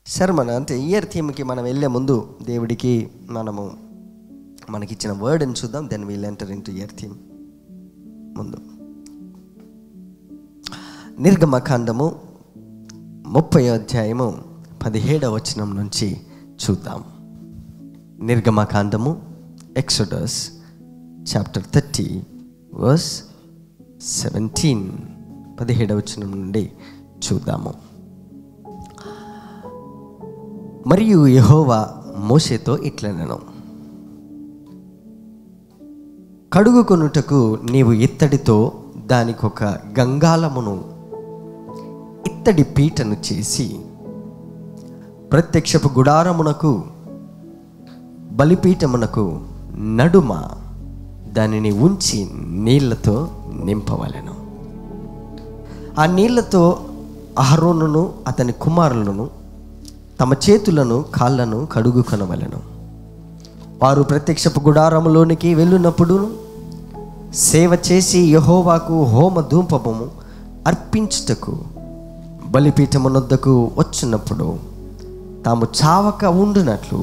శర్మన అంటే ఇయర్ థీమ్కి మనం వెళ్ళే ముందు దేవుడికి మనకిచ్చిన వర్డ్ని చూద్దాం. Then we'll enter into year theme. ముందు నిర్గమకాండము 30 నుంచి చూద్దాం. నిర్గమకాండము, ఎక్సోడస్ చాప్టర్ 30 వర్స్ 17, 17 నుండి చూద్దాము. మరియు యెహోవా మోషేతో ఇట్లనెను, కడుగుకొనుటకు నీవు ఇత్తడితో దానికొక గంగాళమును ఇత్తడి పీటను చేసి ప్రత్యక్షపు గుడారమునకు బలిపీఠమునకు నడుమ దానిని ఉంచి నీళ్లతో నింపవలెను. ఆ నీళ్లతో అహరోనును అతని కుమారులను తమ చేతులను కాళ్ళను కడుగుకొనవలెను. వారు ప్రత్యక్షపు గుడారములోనికి వెళ్ళినప్పుడు సేవ చేసి యెహోవాకు హోమ ధూపము అర్పించుటకు బలిపీఠమునొద్దకు వచ్చినప్పుడు తాము చావక ఉండునట్లు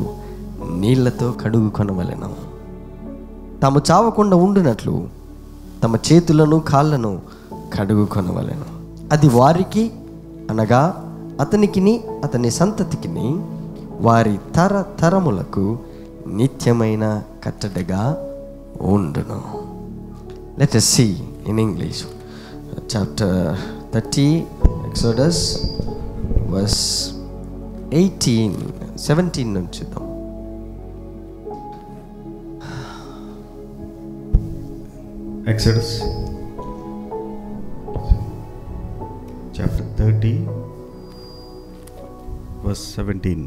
నీళ్లతో కడుగుకొనవలెను. తాము చావకుండా ఉండునట్లు తమ చేతులను కాళ్ళను కడుగుకొనవలెను. అది వారికి అనగా అతనికిని అతని సంతతికిని వారి తరములకు నిత్యమైన కట్టడగా ఉండును. Let us see in English chapter 30 Exodus verse 18, 17 నుంచి చూద్దాం. Exodus chapter 30 verse 17.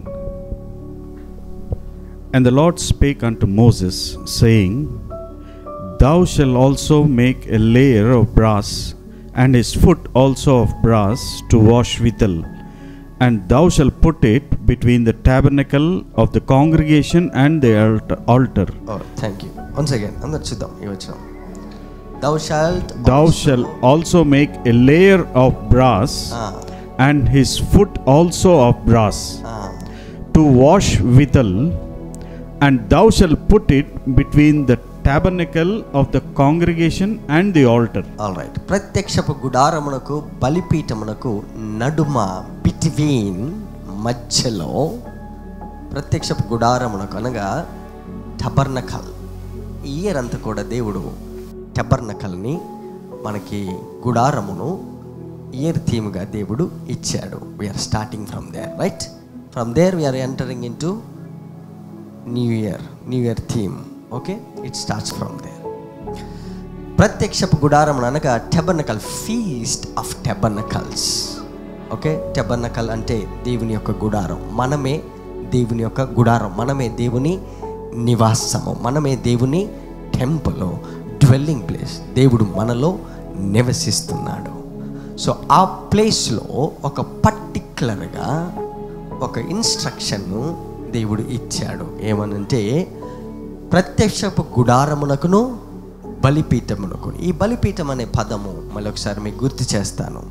And the Lord spake unto Moses, saying, Thou shalt also make a layer of brass, and his foot also of brass, to wash withal, and thou shalt put it between the tabernacle of the congregation and the altar. Oh, thank you. Once again, అందరు చూద్దాం ఈ వచనం. Thou shalt also make a layer of brass, and his foot also of brass, to wash withal, and thou shalt put it between the tabernacle of the congregation and the altar. All right. ప్రత్యక్షపు గుడారమునకు బలిపీఠమునకు నడుమ, between, మధ్యలో, ప్రత్యక్షపు గుడారమునకు అనగా టబర్నకల్. ఈ year అంతా కూడా దేవుడు టబర్నకల్ని మనకి గుడారమును year థీమ్గా దేవుడు ఇచ్చాడు. We are starting from there, right? From there we are entering in to new year theme. Okay, it starts from there. ప్రత్యక్షపు గుడారం అనగా tabernacle, feast of tabernacles. Okay, tabernacle అంటే దేవుని యొక్క గుడారం. మనమే దేవుని యొక్క గుడారం, మనమే దేవుని నివాసము, మనమే దేవుని టెంపుల్, డ్వెల్లింగ్ ప్లేస్. దేవుడు మనలో నివసిస్తున్నాడు. సో ఆ ప్లేస్లో ఒక పర్టిక్యులర్గా ఒక ఇన్స్ట్రక్షన్ను దేవుడు ఇచ్చాడు. ఏమనంటే ప్రత్యక్షపు గుడారమునకును బలిపీఠమునకు. ఈ బలిపీఠం అనే పదము మళ్ళీ ఒకసారి మీకు గుర్తు చేస్తాను.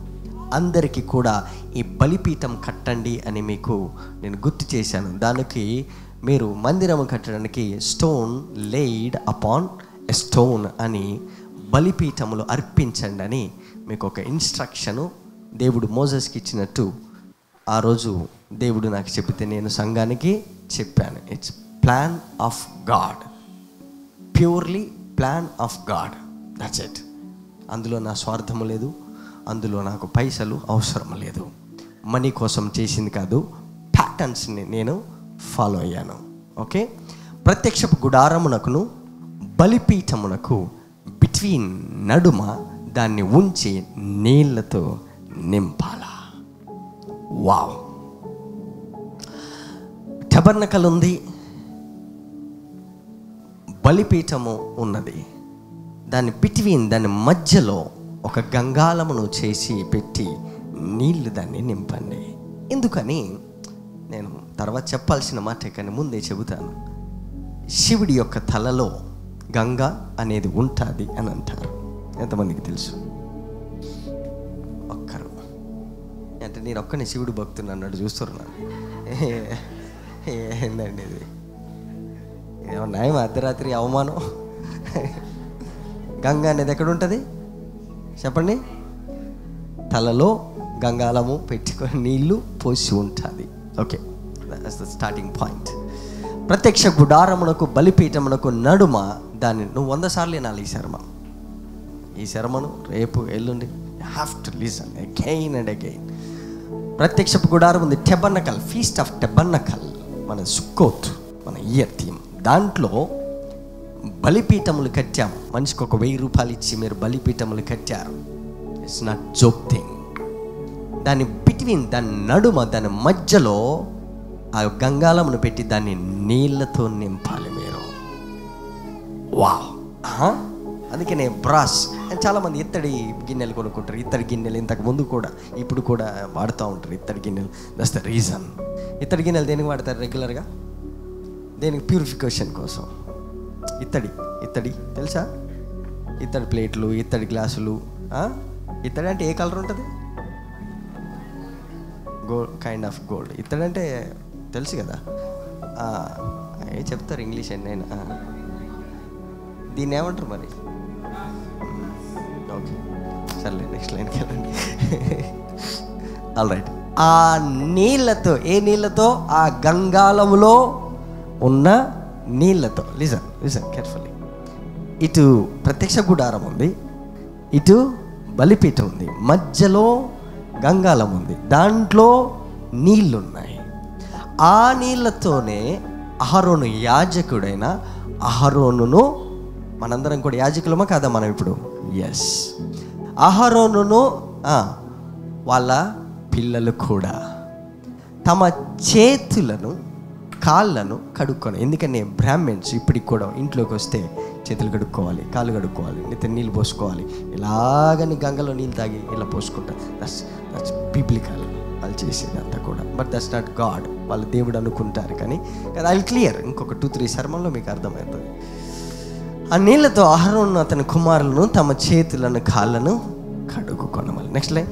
అందరికీ కూడా ఈ బలిపీఠం కట్టండి అని మీకు నేను గుర్తు చేశాను. దానికి మీరు మందిరము కట్టడానికి స్టోన్ లేయిడ్ అపాన్ ఎ స్టోన్ అని, బలిపీఠములు అర్పించండి అని మీకు ఒక ఇన్స్ట్రక్షను దేవుడు మోసెస్కి ఇచ్చినట్టు ఆ రోజు దేవుడు నాకు చెబితే నేను సంఘానికి చెప్పాను. It's plan of God, purely plan of God, that's it. అందులో నా స్వార్థము లేదు, అందులో నాకు పైసలు అవసరం లేదు. మనీ కోసం చేసింది కాదు, ప్యాటర్న్స్ని నేను ఫాలో అయ్యాను. ఓకే, ప్రత్యక్షపు గుడారమునకును బలిపీఠమునకు బిట్వీన్ నడుమ దాన్ని ఉంచి నీళ్లతో నింపాలా. వావ్! టబర్నకల్ ఉంది, బలిపీఠము ఉన్నది. దాని బిట్వీన్, దాని మధ్యలో ఒక గంగాళమును చేసి పెట్టి నీళ్లు దాన్ని నింపండి. ఎందుకని నేను తర్వాత చెప్పాల్సిన మాట కానీ ముందే చెబుతాను. శివుడి యొక్క తలలో గంగ అనేది ఉంటుంది అని అంటారు. ఎంతమందికి తెలుసు? ఒక్కరు అంటే నేను ఒక్కనే శివుడు భక్తుని అన్నాడు చూస్తున్నాను. ఏందండి ఇది? ఏమన్నా అర్ధరాత్రి అవమానం. గంగ అనేది ఎక్కడ ఉంటుంది చెప్పండి? తలలో గంగాళము పెట్టుకొని నీళ్లు పోసి ఉంటుంది. Okay, that's the starting point. ప్రత్యక్ష గుడారమునకు బలిపీఠమునకు నడుమ దాన్ని నువ్వు 100 సార్లు వినాలి ఈ శర్మను రేపు ఎల్లుండి. You have to listen again and again. ప్రత్యక్షపు గుడారం ఉంది, టెబర్నకల్, ఫీస్ట్ ఆఫ్ టెబర్నకల్, మన సుక్కోత్, మన ఇయర్ థీమ్. దాంట్లో బలిపీఠములు కట్టాము. మనిషికి ఒక 1000 రూపాయలు ఇచ్చి మీరు బలిపీఠములు కట్టారు. It's not joke thing. దాని బిట్వీన్, దాని నడుమ, దాని మధ్యలో ఆ గంగాళమును పెట్టి దాన్ని నీళ్లతో నింపాలి మీరు. వావ్! అందుకనే బ్రాస్ చాలామంది ఇత్తడి గిన్నెలు కొనుక్కుంటారు. ఇత్తడి గిన్నెలు ఇంతకు ముందు కూడా ఇప్పుడు కూడా వాడుతూ ఉంటారు ఇత్తడి గిన్నెలు. That's the reason. ఇత్తడి గిన్నెలు దేనికి వాడతారు రెగ్యులర్గా? దేనికి? ప్యూరిఫికేషన్ కోసం. ఇత్తడి తెలుసా? ఇత్తడి ప్లేట్లు, ఇత్తడి గ్లాసులు. ఇత్తడి అంటే ఏ కలర్ ఉంటుంది? Gold, kind of gold. ఇత్తడి అంటే తెలుసు కదా, చెప్తారు ఇంగ్లీష్ అండి. నేను దీన్ని ఏమంటారు మరి? ఓకే సర్లే, నెక్స్ట్ లైన్కి వెళ్ళండి. All right. ఆ నీళ్ళతో, ఏ నీళ్ళతో? ఆ గంగాళములో ఉన్న నీళ్ళతో. Listen carefully. ఇటు ప్రత్యక్ష గుడారం ఉంది, ఇటు బలిపీఠం ఉంది, మధ్యలో గంగాళం ఉంది, దాంట్లో నీళ్ళున్నాయి. ఆ నీళ్ళతోనే అహరోను, యాజకుడైన అహరోనును, మనందరం కూడా యాజకులమా కాదా మనం ఇప్పుడు? ఎస్. అహరోనును వాళ్ళ పిల్లలు కూడా తమ చేతులను కాళ్ళను కడుక్కొని, ఎందుకని బ్రాహ్మణ్స్ ఇప్పటికి కూడా ఇంట్లోకి వస్తే చేతులు కడుక్కోవాలి, కాళ్ళు కడుక్కోవాలి, లేకపోతే నీళ్ళు పోసుకోవాలి. ఇలాగని గంగలో నీళ్ళు తాగి ఇలా పోసుకుంటారు. దట్స్ బిబ్లికల్ వాళ్ళు చేసేది అంతా కూడా. But that's not God. వాళ్ళు దేవుడు అనుకుంటారు. కానీ అది క్లియర్. ఇంకొక 2-3 శర్మల్లో మీకు అర్థమవుతుంది. ఆ నీళ్ళతో అహరోను అతని కుమారులను తమ చేతులను కాళ్ళను కడుక్కొనమని. Next line.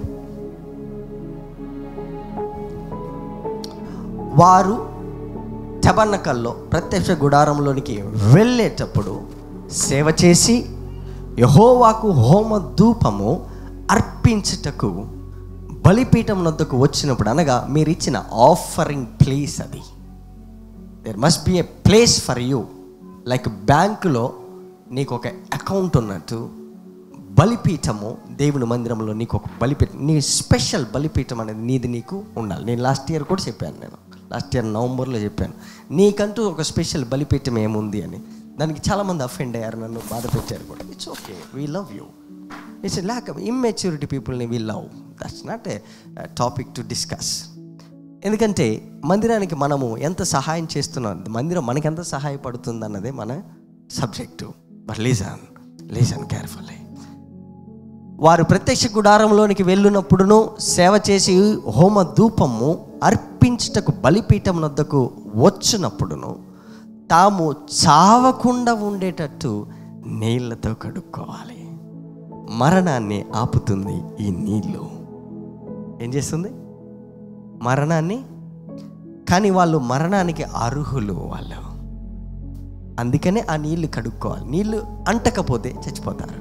వారు టబర్నకల్లో ప్రత్యక్ష గుడారంలోనికి వెళ్ళేటప్పుడు సేవ చేసి యెహోవాకు హోమ ధూపము అర్పించుటకు బలిపీఠం వద్దకు వచ్చినప్పుడు, అనగా మీరు ఇచ్చిన ఆఫరింగ్ ప్లేస్ అది. There must be a place for you. Like బ్యాంకులో నీకు ఒక అకౌంట్ ఉన్నట్టు, బలిపీఠము దేవుని మందిరంలో నీకు ఒక బలిపీఠం, నీ స్పెషల్ బలిపీఠం అనేది నీది నీకు ఉండాలి. నేను లాస్ట్ ఇయర్ కూడా చెప్పాను, లాస్ట్ ఇయర్ నవంబర్లో చెప్పాను, నీకంటూ ఒక స్పెషల్ బలిపీఠం ఏముంది అని. దానికి చాలామంది అఫెండ్ అయ్యారు, నన్ను బాధ పెట్టారు కూడా. It's okay, we love you. It's lack of immaturity పీపుల్ని we love. That's not a topic to discuss. ఎందుకంటే మందిరానికి మనము ఎంత సహాయం చేస్తున్నాం, మందిరం మనకి ఎంత సహాయపడుతుంది అన్నదే మన సబ్జెక్టు. But listen carefully. వారు ప్రత్యక్ష గుడారంలోనికి వెళ్ళినప్పుడును సేవ చేసి హోమ ధూపము అర్పించుటకు బలిపీఠం వద్దకు వచ్చినప్పుడును తాము చావకుండా ఉండేటట్టు నీళ్లతో కడుక్కోవాలి. మరణాన్ని ఆపుతుంది ఈ నీళ్ళు. ఏం చేస్తుంది? మరణాన్ని. కానీ వాళ్ళు మరణానికి అర్హులు వాళ్ళు. అందుకనే ఆ నీళ్లు కడుక్కోవాలి. నీళ్లు అంటకపోతే చచ్చిపోతారు,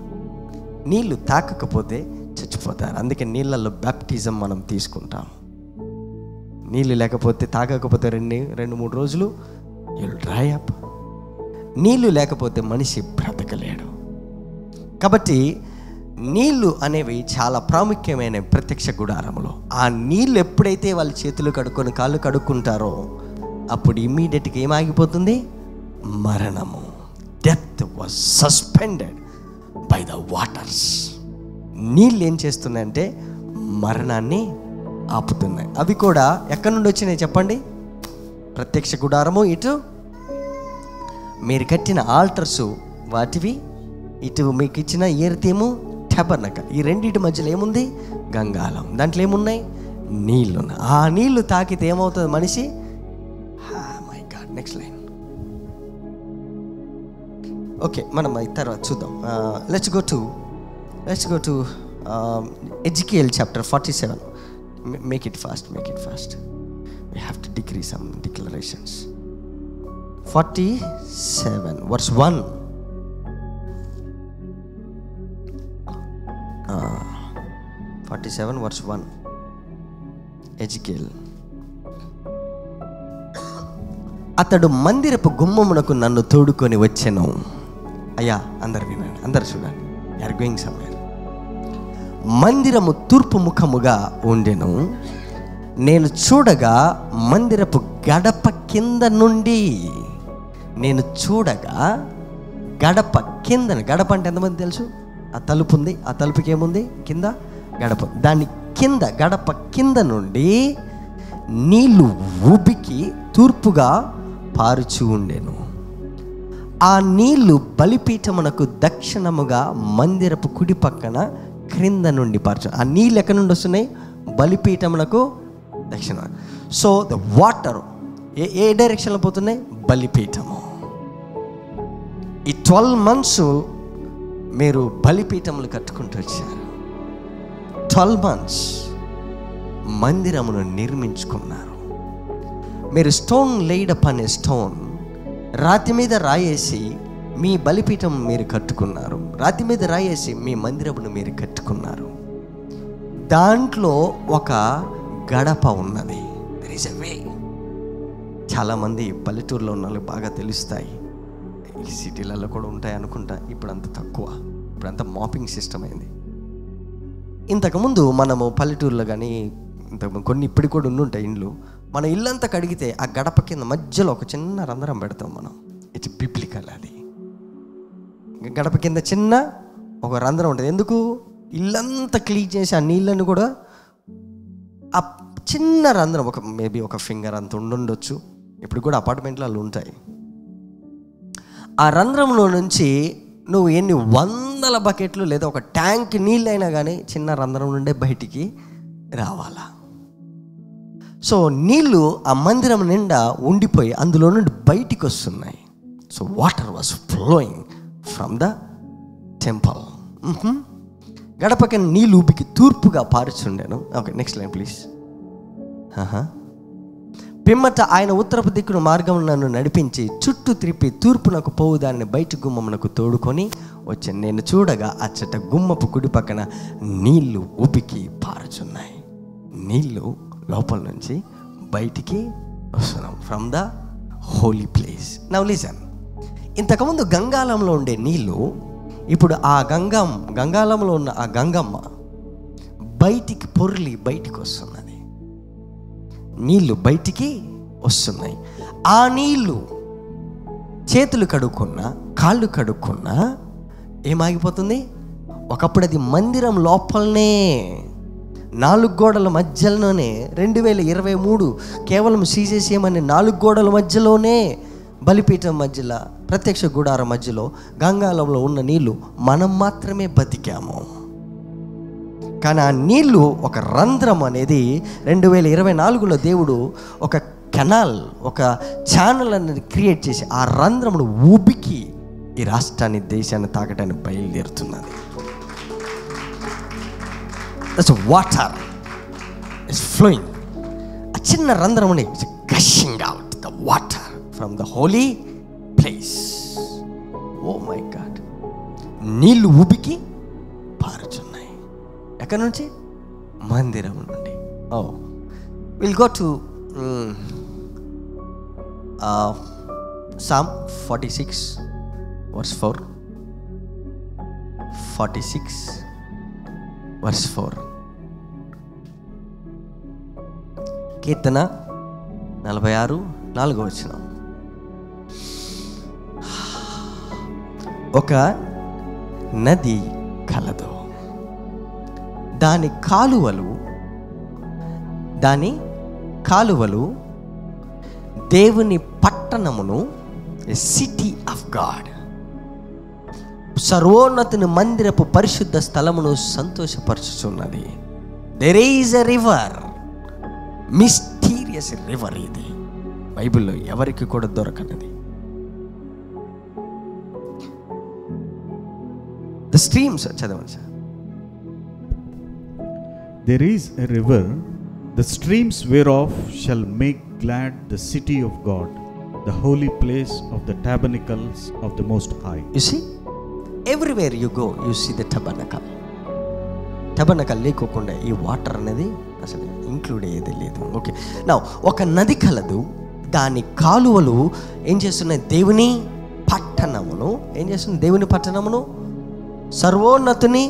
నీళ్లు తాకకపోతే చచ్చిపోతారు. అందుకే నీళ్ళల్లో బ్యాప్టిజం మనం తీసుకుంటాం. నీళ్ళు లేకపోతే, తాగకపోతే 2-3 రోజులు you'll dry up. నీళ్ళు లేకపోతే మనిషి బ్రతకలేడు. కాబట్టి నీళ్ళు అనేవి చాలా ప్రాముఖ్యమైన ప్రత్యక్ష గుడారంలో. ఆ నీళ్ళు ఎప్పుడైతే వాళ్ళ చేతులు కడుక్కొని కాళ్ళు కడుక్కుంటారో అప్పుడు ఇమ్మీడియట్గా ఏమాగిపోతుంది? మరణము. Death was suspended by the waters. నీళ్ళు ఏం చేస్తున్నాయంటే మరణాన్ని ఆపుతున్నాయి. అవి కూడా ఎక్కడి నుండి వచ్చినాయి చెప్పండి? ప్రత్యక్ష గుడారము, ఇటు మీరు కట్టిన ఆల్టర్సు వాటివి, ఇటు మీకు ఇచ్చిన ఏర్తేము టబర్నకల్. ఈ రెండింటి మధ్యలో ఏముంది? గంగాళం. దాంట్లో ఏమున్నాయి? నీళ్ళు. ఆ నీళ్లు తాకితే ఏమవుతుంది మనిషి? My God. Next line. Okay, మనం తర్వాత చూద్దాం. Let's go to Ezekiel chapter 47. Make it fast. We have to decree some declarations. 47 verse 1. 47 verse 1. Ezekiel. అతడు మందిరపు గుమ్మమునకు నన్ను తోడుకొని వచ్చెను. అయ్యా అందరు వినండి, అందరు చూడండి. Are going somewhere. మందిరము తూర్పు ముఖముగా ఉండెను. నేను చూడగా మందిరపు గడప కింద నుండి, నేను చూడగా గడప కింద, గడప అంటే ఎంతమంది తెలుసు? ఆ తలుపు ఉంది, ఆ తలుపుకి ఏముంది? కింద గడప. దాని కింద, గడప కింద నుండి నీళ్లు ఉబికి తూర్పుగా పారుచు ఉండెను. ఆ నీళ్లు బలిపీఠమునకు దక్షిణముగా మందిరపు కుడి పక్కన క్రింద నుండి పారుచు. ఆ నీళ్ళు ఎక్కడి నుండి వస్తున్నాయి? బలిపీఠమునకు దక్షిణ. సో ద వాటర్ ఏ డైరెక్షన్లో పోతున్నాయి? బలిపీఠము. ఈ 12 months మీరు బలిపీఠములు కట్టుకుంటూ వచ్చారు. 12 months మందిరమును నిర్మించుకున్నారు. మీరు స్టోన్ లేడ్ అప్ అనే స్టోన్, రాతి మీద రాయేసి మీ బలిపీఠం మీరు కట్టుకున్నారు. రాతి మీద రాయేసి మీ మందిరమును మీరు కట్టుకున్నారు. దాంట్లో ఒక గడప ఉన్నది. దెర్ ఈస్ ఎ వే. చాలామంది పల్లెటూరులో ఉన్న వాళ్ళకి బాగా తెలుస్తాయి. ఈ సిటీలలో కూడా ఉంటాయి అనుకుంటా. ఇప్పుడు అంత తక్కువ, ఇప్పుడంతా మాపింగ్ సిస్టమ్ అయింది. ఇంతకుముందు మనము పల్లెటూరులో కానీ ఇంతకు కొన్ని ఇప్పటికి కూడా ఉండుంటాయి ఇండ్లు. మన ఇల్లంతా కడిగితే ఆ గడప కింద మధ్యలో ఒక చిన్న రంధ్రం పెడతాం మనం. It's biblical. అది గడప కింద చిన్న ఒక రంధ్రం ఉంటుంది. ఎందుకు? ఇల్లంతా క్లీన్ చేసి ఆ నీళ్ళని కూడా ఆ చిన్న రంధ్రం, ఒక మేబీ ఒక ఫింగర్ అంత ఉండుండొచ్చు. ఇప్పుడు కూడా అపార్ట్మెంట్లో అలా ఉంటాయి. ఆ రంధ్రంలో నుంచి నువ్వు ఎన్ని 100 బకెట్లు లేదా ఒక ట్యాంక్ నీళ్ళైనా కానీ చిన్న రంధ్రం నుండే బయటికి రావాలా. సో నీళ్ళు ఆ మందిరం నిండా ఉండిపోయి అందులో నుండి బయటికి వస్తున్నాయి. So water was flowing from the temple. గడపకి నీళ్ళు ఊపికి తూర్పుగా పారుచుండాను. Okay, next line please. పిమ్మట ఆయన ఉత్తరపు దిక్కును మార్గం నన్ను నడిపించి చుట్టూ త్రిప్పి తూర్పునకు పోవు దాన్ని బయట గుమ్మమునకు తోడుకొని వచ్చాను. నేను చూడగా అచ్చట గుమ్మపు కుడి పక్కన నీళ్లు ఉబికి పారుచున్నాయి. నీళ్లు లోపల నుంచి బయటికి వస్తున్నాం from the holy place. Now listen. ఇంతకుముందు గంగాళంలో ఉండే నీళ్లు ఇప్పుడు ఆ గంగాళంలో ఉన్న ఆ గంగమ్మ బయటికి పొర్లి బయటికి వస్తున్నది. నీళ్లు బయటికి వస్తున్నాయి. ఆ నీళ్లు చేతులు కడుక్కున్నా, కాళ్ళు కడుక్కున్నా ఏమాగిపోతుంది? ఒకప్పుడు అది మందిరం లోపలనే 4 గోడల మధ్యలోనే 2023 కేవలం సీజేసేమని 4 గోడల మధ్యలోనే బలిపీఠం మధ్యలో ప్రత్యక్ష గుడారం మధ్యలో గంగాళంలో ఉన్న నీళ్లు మనం మాత్రమే బతికాము. కానీ ఆ నీళ్లు ఒక రంధ్రం అనేది 2024లో దేవుడు ఒక కెనాల్, ఒక ఛానల్ అనేది క్రియేట్ చేసి ఆ రంధ్రమును ఊపికి ఈ రాష్ట్రాన్ని, దేశాన్ని తాకడానికి బయలుదేరుతున్నది. That's water is flowing. ఆ చిన్న రంధ్రముని gushing out the water from the holy place. Oh my god. నీళ్లు ఊపికి పారుచున్నాయి. ఎక్కడి నుంచి? మందిరం నుండి. Oh will go to Psalm 46 verse 4. 46 verse 4. కీర్తన 46:4. ఒక నది కలదు, దాని కాలువలు దేవుని పట్టణమును, సిటీ ఆఫ్ గాడ్, సర్వోన్నతుని మందిరపు పరిశుద్ధ స్థలమును సంతోషపరచుచున్నది. There is a river, mysterious river. ఇది బైబిల్లో ఎవరికి కూడా దొరకనది. ద స్ట్రీమ్స్ చదవండి sir. There is a river The streams whereof shall make glad the city of God, the holy place of the tabernacles of the Most High. You see, everywhere you go, you see the tabernacle. Tabernacle లేకోకుండా ఈ water అనేది అసలు include అయ్యేది లేదు. Okay, నా ఒక నది కలదు, దాని కాలువలు ఏం చేస్తున్నాయి? దేవుని పట్టణమును ఏం చేస్తుంది? దేవుని పట్టణమును, సర్వోన్నతుని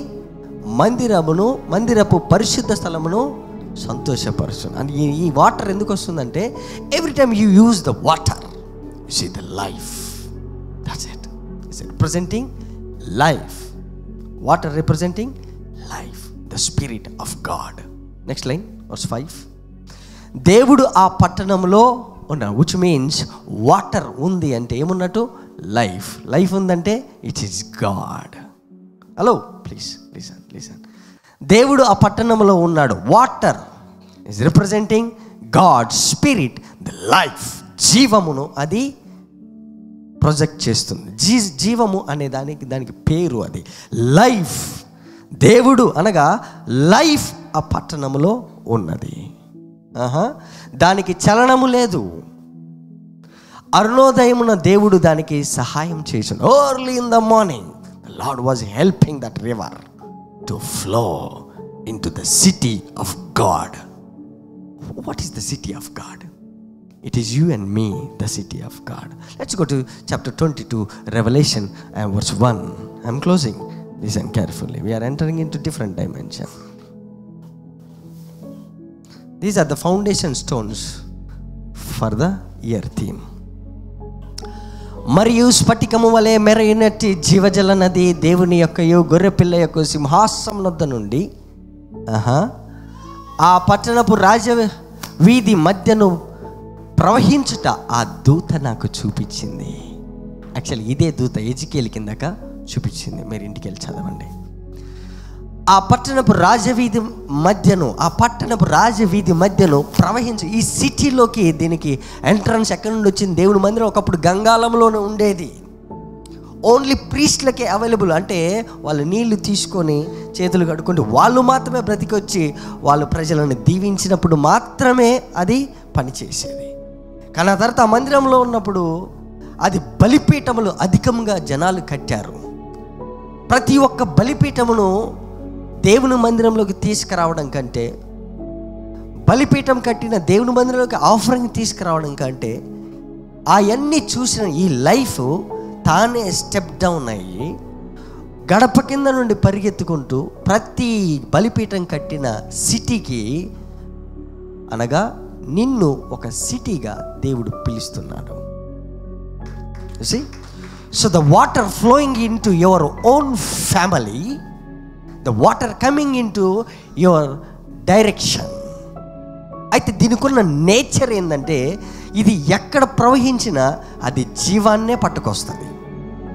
మందిరమును, మందిరపు పరిశుద్ధ స్థలమును సంతోషపరుస్తుంది. అండ్ ఈ వాటర్ ఎందుకు వస్తుందంటే, every time you use the water you see the life. That's it. It's representing life. Water representing life, the spirit of God. Next line, verse 5. దేవుడు ఆ పట్టణంలో ఉన్న, విచ్ మీన్స్ వాటర్ ఉంది అంటే ఏమున్నట్టు? లైఫ్. లైఫ్ ఉందంటే it is God. Hello, please listen listen. దేవుడు ఆ పట్టణంలో ఉన్నాడు. Water is representing God spirit, the life, జీవమును అది ప్రొజెక్ట్ చేస్తుంది. జీవము అనే దానికి పేరు అది లైఫ్. దేవుడు అనగా లైఫ్ ఆ పట్టణంలో ఉన్నది. దానికి చలనము లేదు. అరుణోదయమున దేవుడు దానికి సహాయం చేశాడు. Early in the morning the lord was helping that river to flow into the city of God. What is the city of God? It is you and me, the city of God. Let's go to chapter 22, Revelation, and verse 1. I'm closing. Listen carefully. We are entering into different dimension. These are the foundation stones for the year theme. మరియు స్ఫటికము వలె మెరైనట్టి జీవజల నది దేవుని యొక్కయు గొర్రెపిల్ల యొక్క సింహాసనం వద్ద నుండి ఆ పట్టణపు రాజ వీధి మధ్యను ప్రవహించుట ఆ దూత నాకు చూపించింది. యాక్చువల్లీ ఇదే దూత ఎజికేల్ కిందక చూపించింది. మీరు ఇంటికి వెళ్ళి చదవండి. ఆ పట్టణపు రాజవీధి మధ్యను ప్రవహించు. ఈ సిటీలోకి దీనికి ఎంట్రన్స్ ఎక్కడి నుండి వచ్చింది? దేవుని మందిరం ఒకప్పుడు గంగాళంలోనే ఉండేది. ఓన్లీ ప్రీస్ట్లకే అవైలబుల్. అంటే వాళ్ళు నీళ్లు తీసుకొని చేతులు కడుక్కుంటే వాళ్ళు మాత్రమే బ్రతికొచ్చి వాళ్ళు ప్రజలను దీవించినప్పుడు మాత్రమే అది పనిచేసేది. కానీ ఆ తర్వాత ఆ మందిరంలో ఉన్నప్పుడు అది బలిపీఠములు అధికంగా జనాలు కట్టారు. ప్రతి ఒక్క బలిపీఠమును దేవుని మందిరంలోకి తీసుకురావడం కంటే, బలిపీఠం కట్టిన దేవుని మందిరంలోకి ఆఫరింగ్ తీసుకురావడం కంటే, అవన్నీ చూసిన ఈ లైఫ్ తానే స్టెప్ డౌన్ అయ్యి గడప కింద నుండి పరిగెత్తుకుంటూ ప్రతి బలిపీఠం కట్టిన సిటీకి, అనగా నిన్ను ఒక సిటీగా దేవుడు పిలుస్తున్నాడు. See? So the water flowing into your own family, the water coming into your direction. అయితే దీనికి ఉన్న నేచర్ ఏంటంటే, ఇది ఎక్కడ ప్రవహించినా అది జీవాన్నే పట్టుకొస్తుంది.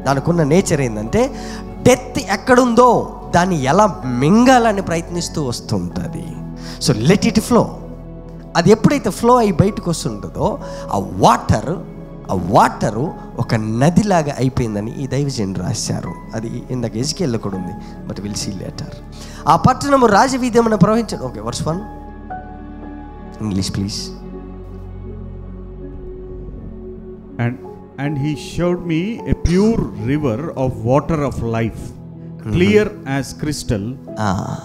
దానికి ఉన్న నేచర్ ఏంటంటే, డెత్ ఎక్కడుందో దాన్ని ఎలా మింగాలని ప్రయత్నిస్తూ వస్తుంటుంది. So let it flow. అది ఎప్పుడైతే ఫ్లో అయ్యి బయటకు వస్తుంటుందో ఆ వాటరు ఒక నదిలాగా అయిపోయిందని ఈ దైవజనుడు రాశారు. అది ఇందాక ఎజికేల్లో కూడా ఉంది, బట్ విల్ సీ లేటర్. ఆ పట్టణము రాజవీధమున ప్రవహించడం. Okay, verse 1, English please. And he showed me a pure river of water of life, clear as crystal,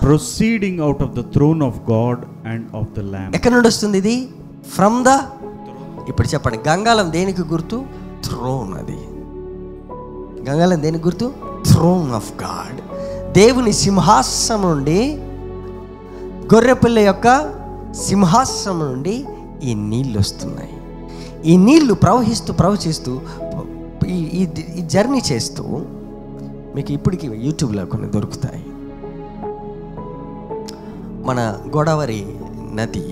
proceeding out of the throne of God and of the Lamb. ఎక్కడ నుండి వస్తుంది ఇది? From the, ఇప్పుడు చెప్పండి, గంగాళం దేనికి గుర్తు? Throne. అది గంగాళం దేనికి గుర్తు? Throne of God. దేవుని సింహాసనం నుండి, గొర్రెపిల్ల యొక్క సింహాసనం నుండి ఈ నీళ్ళు వస్తున్నాయి. ఈ నీళ్లు ప్రవహిస్తూ ఈ జర్నీ చేస్తూ మీకు ఇప్పటికీ యూట్యూబ్లో కొన్ని దొరుకుతాయి. మన గోదావరి నది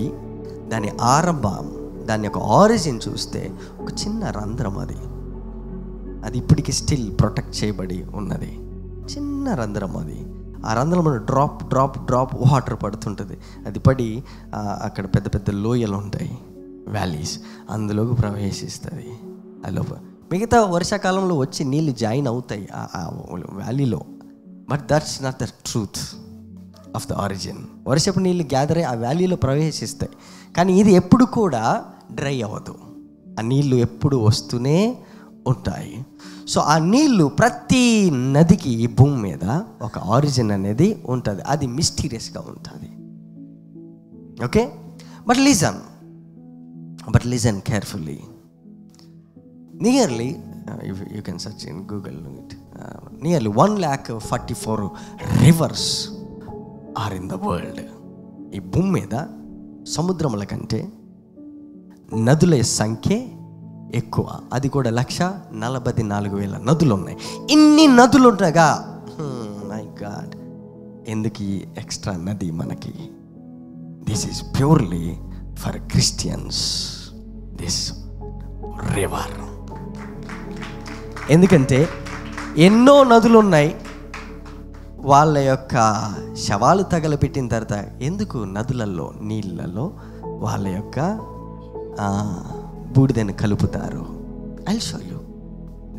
దాని ఆరంభం, దాని యొక్క ఆరిజిన్ చూస్తే ఒక చిన్న రంధ్రం. అది ఇప్పటికీ స్టిల్ ప్రొటెక్ట్ చేయబడి ఉన్నది. చిన్న రంధ్రం అది. ఆ రంధ్రంలో డ్రాప్ డ్రాప్ డ్రాప్ వాటర్ పడుతుంటుంది. అది పడి అక్కడ పెద్ద పెద్ద లోయలు ఉంటాయి, వ్యాలీస్, అందులోకి ప్రవేశిస్తుంది. అలో మిగతా వర్షాకాలంలో వచ్చి నీళ్ళు జాయిన్ అవుతాయి ఆ వ్యాలీలో. But that's not the truth of the origin. వర్షపు నీళ్ళు గ్యాదర్ అయ్యి ఆ వ్యాలీలో ప్రవేశిస్తాయి, కానీ ఇది ఎప్పుడు కూడా డ్రై అవ్వదు. ఆ నీళ్ళు ఎప్పుడు వస్తూనే ఉంటాయి. సో ఆ నీళ్ళు ప్రతి నదికి ఈ భూమి మీద ఒక ఆరిజిన్ అనేది ఉంటుంది. అది మిస్టీరియస్గా ఉంటుంది. Okay, but listen carefully. Nearly you can search in Google it, nearly 144 rivers are in the world. ఈ భూమి మీద సముద్రముల కంటే నదుల సంఖ్య ఎక్కువ. అది కూడా 144,000 నదులు ఉన్నాయి. ఇన్ని నదులు ఉండగా మై గాడ్, ఎందుకు ఈ ఎక్స్ట్రా నది మనకి? This is purely for Christians, this river. ఎందుకంటే ఎన్నో నదులు ఉన్నాయి, వాళ్ళ యొక్క శవాలు తగలపెట్టిన తర్వాత ఎందుకు నదులలో నీళ్ళలో వాళ్ళ యొక్క బూడిదని కలుపుతారు? I'll show you,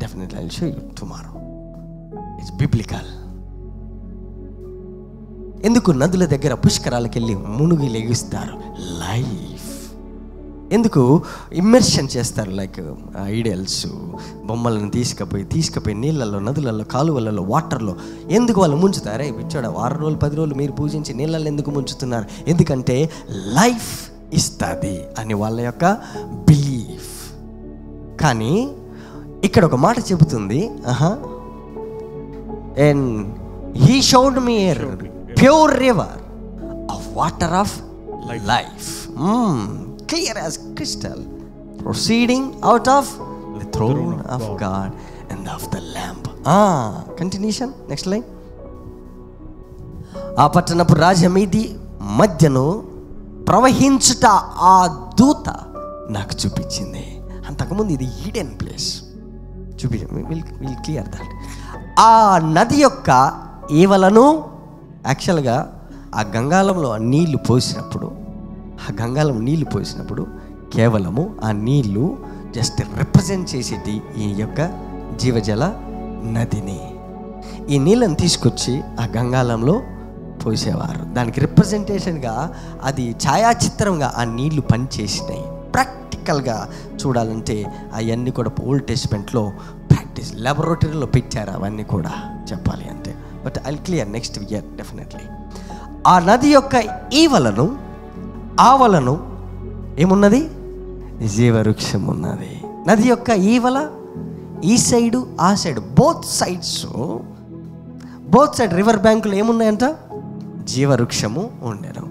definitely I'll show you tomorrow. It's biblical. ఎందుకు నదుల దగ్గర పుష్కరాలకు వెళ్ళి మునుగి లెగిస్తారు? లైఫ్. ఎందుకు ఇమ్మర్షన్ చేస్తారు? లైక్ ఐడల్స్, బొమ్మలను తీసుకుపోయి నీళ్ళల్లో, నదులలో, కాలువలలో, వాటర్లో ఎందుకు వాళ్ళు ముంచుతారే? పిచ్చోడా, 6 రోజులు 10 రోజులు మీరు పూజించి నీళ్ళల్లో ఎందుకు ముంచుతున్నారు? ఎందుకంటే లైఫ్ ఇస్తుంది అని వాళ్ళ యొక్క బిలీఫ్. కానీ ఇక్కడ ఒక మాట చెబుతుంది, and he showed me A pure river of water of life, clear as crystal, proceeding out of the throne of God and of the Lamb. Continuation, next line. ఆ పట్టణపు రాజమీది మధ్యను ప్రవహించుట ఆ దూత నాకు చూపించింది. అంతకుముందు ఇది hidden place. Will clear that. ఆ నది యొక్క ఈవలను యాక్చువల్గా ఆ గంగాళంలో నీళ్లు పోసినప్పుడు కేవలము ఆ నీళ్లు జస్ట్ రిప్రజెంట్ చేసేటి ఈ యొక్క జీవజల నదిని. ఈ నీళ్ళని తీసుకొచ్చి ఆ గంగాళంలో పోసేవారు. దానికి రిప్రజెంటేషన్గా, అది ఛాయాచిత్రంగా ఆ నీళ్లు పనిచేసినాయి. ప్రాక్టికల్గా చూడాలంటే అవన్నీ కూడా ఓల్డ్ టెస్ట్మెంట్లో ప్రాక్టీస్ ల్యాబొరేటరీలో పెట్టారు అవన్నీ కూడా చెప్పాలి అంటే. But I'll clear next here definitely. ఆ నది యొక్క ఈవలను, ఆవలను ఏమున్నది? జీవవృక్షం ఉన్నది. నది యొక్క ఈవల ఈ సైడు ఆ సైడ్, బోత్ సైడ్ రివర్ బ్యాంకులు ఏమున్నాయంట? జీవవృక్షము ఉండేను.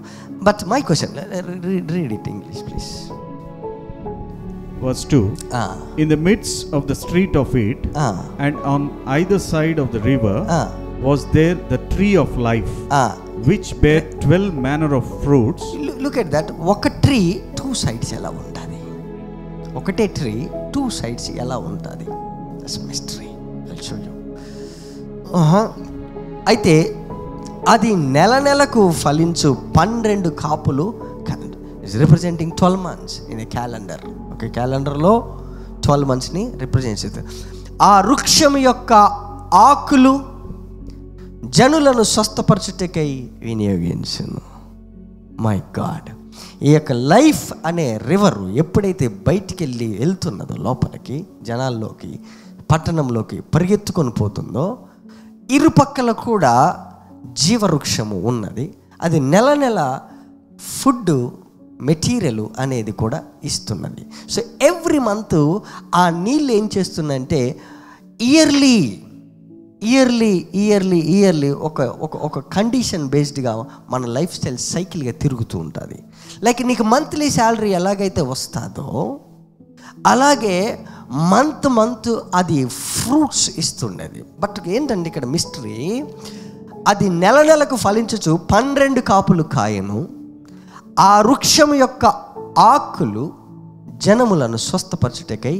But my question, read it English please. Verse 2. In the midst of the street of it, and on either side of the river, was there the tree of life, which bare 12 manner of fruits. Look at that. ఒక tree 2 sides ఎలా ఉంటుంది? ఒకటే tree 2 sides ఎలా ఉంటుంది? That's mystery. I'll show you. అయితే అది నెలకు ఫలించు 12 కాపులు, is representing 12 months in a calendar. Okay, క్యాలెండర్లో 12 monthsని రిప్రజెంట్ చేస్తుంది. ఆ వృక్షం యొక్క ఆకులు జనులను స్వస్థపరచుటకై వినియోగించును. మై గాడ్, ఈ యొక్క లైఫ్ అనే రివర్ ఎప్పుడైతే బయటికి వెళ్తున్నదో లోపలికి, జనాల్లోకి, పట్టణంలోకి పరిగెత్తుకొని పోతుందో, ఇరుపక్కల కూడా జీవవృక్షము ఉన్నది. అది నెల ఫుడ్ మెటీరియల్ అనేది కూడా ఇస్తున్నది. సో ఎవ్రీ మంత్ ఆ నీళ్ళు ఏం చేస్తుందంటే ఇయర్లీ ఒక కండిషన్ బేస్డ్గా మన లైఫ్ స్టైల్ సైకిల్గా తిరుగుతూ ఉంటుంది. లైక్ నీకు మంత్లీ శాలరీ ఎలాగైతే వస్తుందో అలాగే మంత్ అది ఫ్రూట్స్ ఇస్తుండేది. బట్ ఏంటంటే ఇక్కడ మిస్టరీ, అది నెలకు ఫలించచ్చు 12 కాపులు కాయను. ఆ వృక్షం యొక్క ఆకులు జనములను స్వస్థపరచుటకై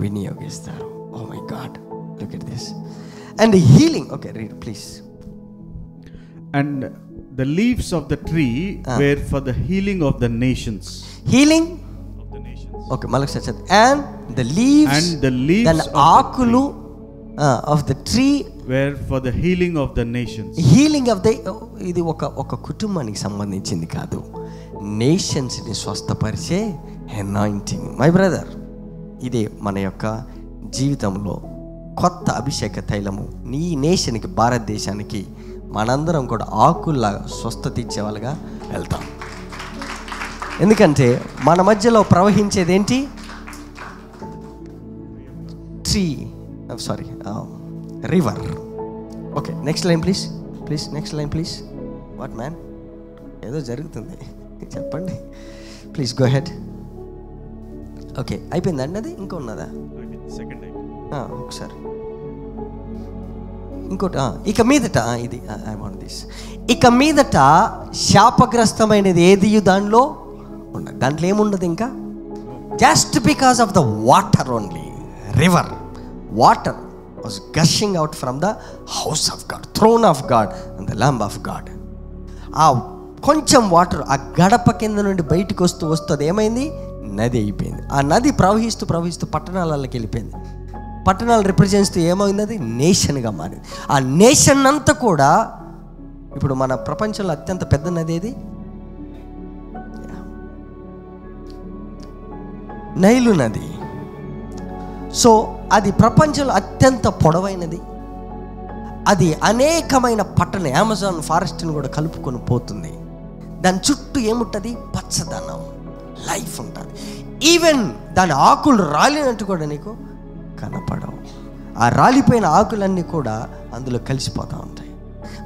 వినియోగిస్తారు. Oh my God, look at this. And healing. Okay, read please. And the leaves of the tree were for the healing of the nations. Healing of the nations. Okay, malak sachat. And the leaves then akulu of the tree were for the healing of the nations. Healing of the, ఇది ఒక కుటుంబానికి సంబంధించింది కాదు, నేషన్స్ని స్వస్థపరిచే anointing. My brother, ఇదే మన యొక్క జీవితంలో కొత్త అభిషేక తైలము. నీ నేషన్కి, భారతదేశానికి మనందరం కూడా ఆకుల్లాగా స్వస్థత ఇచ్చేవాళ్ళుగా వెళ్తాం. ఎందుకంటే మన మధ్యలో ప్రవహించేది ఏంటి? River. Okay, next line please. Next line please. What man, ఏదో జరుగుతుంది, చెప్పండి ప్లీజ్, గో హెడ్. ఓకే, అయిపోయిందండి. అది ఇంకా ఉన్నదా? ఒకసారి ఇంకోటి. ఇక మీదట ఇది ఐ వాంట్ దిస్. ఇక మీదట శాపగ్రస్తమైనది ఏది దానిలో ఉండదు. దాంట్లో ఏముండదు ఇంకా. Just because of the water only. River water was gushing out from the house of God, throne of God and the lamb of God. ఆ కొంచెం వాటర్ ఆ గడప కింద నుండి బయటకు వస్తూ అది ఏమైంది? నది అయిపోయింది. ఆ నది ప్రవహిస్తూ పట్టణాలకి వెళ్ళిపోయింది. పట్టణాలు రిప్రజెంట్స్ ఏమైంది? అది నేషన్గా మారింది. ఆ నేషన్ అంతా కూడా ఇప్పుడు మన ప్రపంచంలో అత్యంత పెద్ద నది ఏది? నైలు నది. సో అది ప్రపంచంలో అత్యంత పొడవైనది. అది అనేకమైన పట్టణ అమెజాన్ ఫారెస్ట్ని కూడా కలుపుకొని పోతుంది. దాని చుట్టూ ఏముంటుంది? పచ్చదనం, లైఫ్ ఉంటుంది. ఈవెన్ దాని ఆకులు రాలినట్టు కూడా నీకు కనపడవు. ఆ రాలిపోయిన ఆకులన్నీ కూడా అందులో కలిసిపోతూ ఉంటాయి.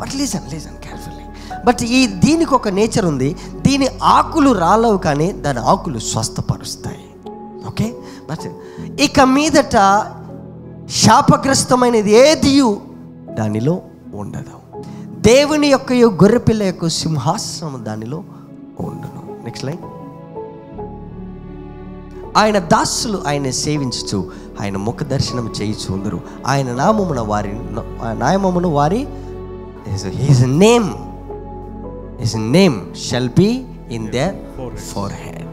But listen carefully. బట్ దీనికి ఒక నేచర్ ఉంది. దీని ఆకులు రాలవు, కానీ దాని ఆకులు స్వస్థపరుస్తాయి. ఓకే, బట్ ఇక మీదట శాపగ్రస్తమైనది ఏది దానిలో ఉండదు. దేవుని యొక్క గొర్రెపిల్ల యొక్క సింహాసనం దానిలో ఉండును. Next line. ఆయన దాసులు ఆయన సేవించుచు ఆయన ముఖ దర్శనం చేయుచు ఉందరు. ఆయన నామమున వారి his name shall be in their forehead.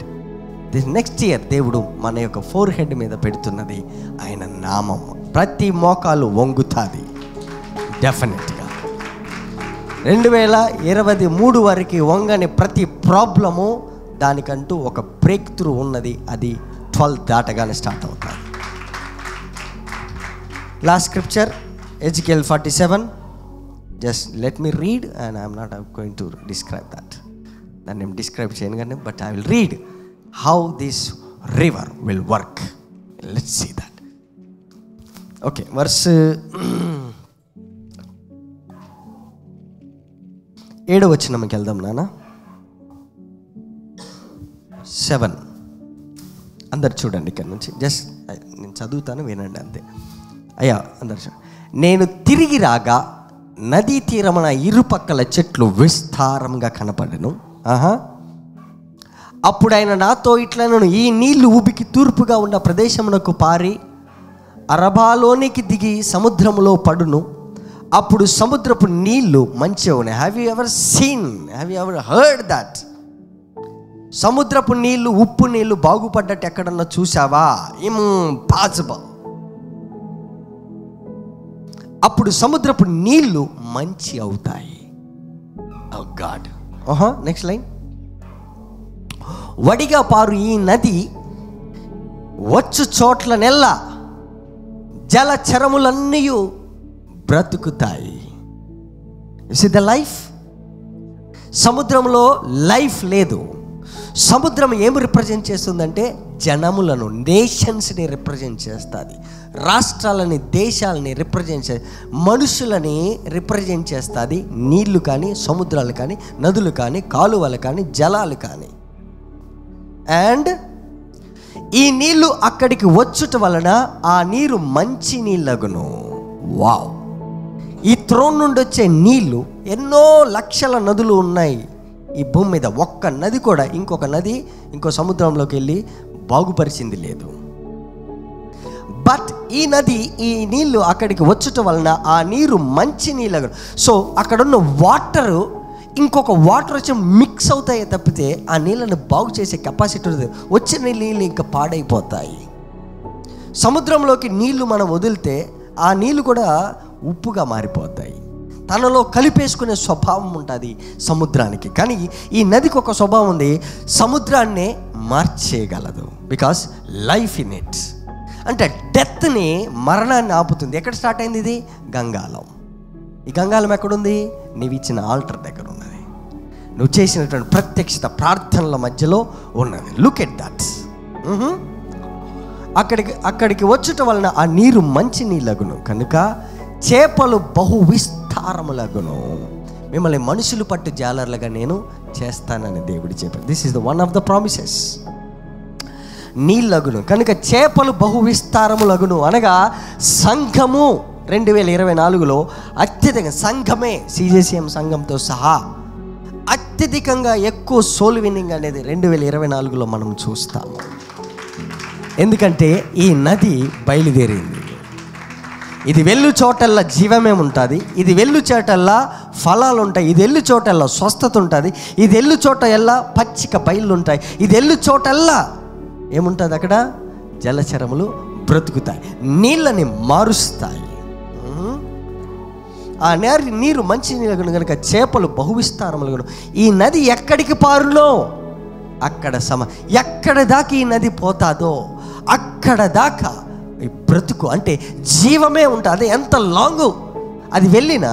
This next year దేవుడు మన యొక్క ఫోర్ హెడ్ మీద పెడుతున్నది ఆయన నామము. ప్రతి మోకాలు వంగుతుంది డెఫినెట్గా. 2023 వరకు వంగని ప్రతి ప్రాబ్లము దానికంటూ ఒక బ్రేక్ త్రూ ఉన్నది. అది 12 దాటగానే స్టార్ట్ అవుతుంది. Last scripture Ezekiel 47. Just let me read and I'm not going to describe that. దాన్ని నేను డిస్క్రైబ్ చేయను కానీ, but I will read how this river will work. Let's see that. Okay, verse 7వ వచనంకి వెళ్దాం నాన్న. 7 అందరు చూడండి ఇక్కడ నుంచి. జస్ట్ నేను చదువుతాను, వినండి అంతే. అయ్యా అందరు, నేను తిరిగి రాగా నదీ తీరమున ఇరుపక్కల చెట్లు విస్తారంగా కనపడెను. అప్పుడు ఆయన నాతో ఇట్లనను, ఈ నీళ్లు ఉబికి తూర్పుగా ఉన్న ప్రదేశమునకు పారి అరబాలోనికి దిగి సముద్రములో పడును. అప్పుడు సముద్రపు నీళ్లు మంచిగా ఉన్నాయి. Have you ever heard that? సముద్రపు నీళ్లు, ఉప్పు నీళ్లు బాగుపడ్డట్టు ఎక్కడన్నా చూసావా? ఇంపాసిబుల్. అప్పుడు సముద్రపు నీళ్లు మంచి అవుతాయి. Oh god. Next line. వడిగా పారు ఈ నది వచ్చు చోట్ల నెల్ల జలచరములన్నీ బ్రతుకుతాయి. Is the life. సముద్రంలో లైఫ్ లేదు. సముద్రం ఏమి రిప్రజెంట్ చేస్తుందంటే జనములను, నేషన్స్ని రిప్రజెంట్ చేస్తుంది. రాష్ట్రాలని, దేశాలని రిప్రజెంట్ చే, మనుషులని రిప్రజెంట్ చేస్తుంది. నీళ్లు కానీ, సముద్రాలు కానీ, నదులు కానీ, కాలువలు కానీ, జలాలు కానీ. అండ్ ఈ నీళ్లు అక్కడికి వచ్చుట వలన ఆ నీరు మంచి నీళ్ళగును. వావ్. ఈ త్రోన్ నుండి వచ్చే నీళ్లు, ఎన్నో లక్షల నదులు ఉన్నాయి ఈ భూమి మీద. ఒక్క నది కూడా ఇంకొక నది ఇంకో సముద్రంలోకి వెళ్ళి బాగుపరిచింది లేదు. బట్ ఈ నది, ఈ నీళ్లు అక్కడికి వచ్చుట వలన ఆ నీరు మంచి నీళ్ళగు. సో అక్కడున్న వాటరు ఇంకొక వాటర్ వచ్చి మిక్స్ అవుతాయి తప్పితే ఆ నీళ్ళని బాగు చేసే కెపాసిటీ వచ్చిన నీళ్ళు ఇంకా పాడైపోతాయి. సముద్రంలోకి నీళ్లు మనం వదిలితే ఆ నీళ్ళు కూడా ఉప్పుగా మారిపోతాయి. తనలో కలిపేసుకునే స్వభావం ఉంటుంది సముద్రానికి. కానీ ఈ నదికి ఒక స్వభావం ఉంది, సముద్రాన్నే మార్చేయగలదు. Because life in it. అంటే డెత్ని, మరణాన్ని ఆపుతుంది. ఎక్కడ స్టార్ట్ అయింది ఇది? గంగాళం. ఈ గంగాళం ఎక్కడుంది? నీవు ఇచ్చిన ఆల్టర్ దగ్గర ఉన్నది, నువ్వు చేసినటువంటి ప్రత్యక్షత ప్రార్థనల మధ్యలో ఉన్నది. Look at that. అక్కడికి వచ్చుట వలన ఆ నీరు మంచి నీళ్ళగును కనుక చేపలు బహు విస్తారములగును. మిమ్మల్ని మనుషులు పట్టు జాలర్లుగా నేను చేస్తానని దేవుడు చెప్పాడు. This is the one of the promises. నీళ్ళగును కనుక చేపలు బహు విస్తారములగును అనగా సంఘము 2024లో అత్యధిక సంఘమే, CJCM సంఘంతో సహా అత్యధికంగా ఎక్కువ సోల్ విన్నింగ్ అనేది 2024లో మనం చూస్తాము. ఎందుకంటే ఈ నది బయలుదేరింది. ఇది వెళ్ళు చోటల్లా జీవమే ఉంటుంది, ఇది వెళ్ళు చోటల్లా ఫలాలు ఉంటాయి, ఇది వెళ్ళు చోటల్లా స్వస్థత ఉంటుంది, ఇది వెళ్ళు చోట ఎల్లా పచ్చిక బయళ్ళు ఉంటాయి, ఇది వెళ్ళు చోటల్లా ఏముంటుంది? అక్కడ జలచరములు బ్రతుకుతాయి, నీళ్ళని మారుస్తాయి. ఆ నీరు మంచి నీళ్ళు కనుక చేపలు బహువిస్తారములు. ఈ నది ఎక్కడికి పారులో అక్కడ ఎక్కడ దాకా ఈ నది పోతాదో అక్కడ దాకా ఈ బ్రతుకు అంటే జీవమే ఉంటుంది. అదే ఎంత లాంగు అది వెళ్ళినా.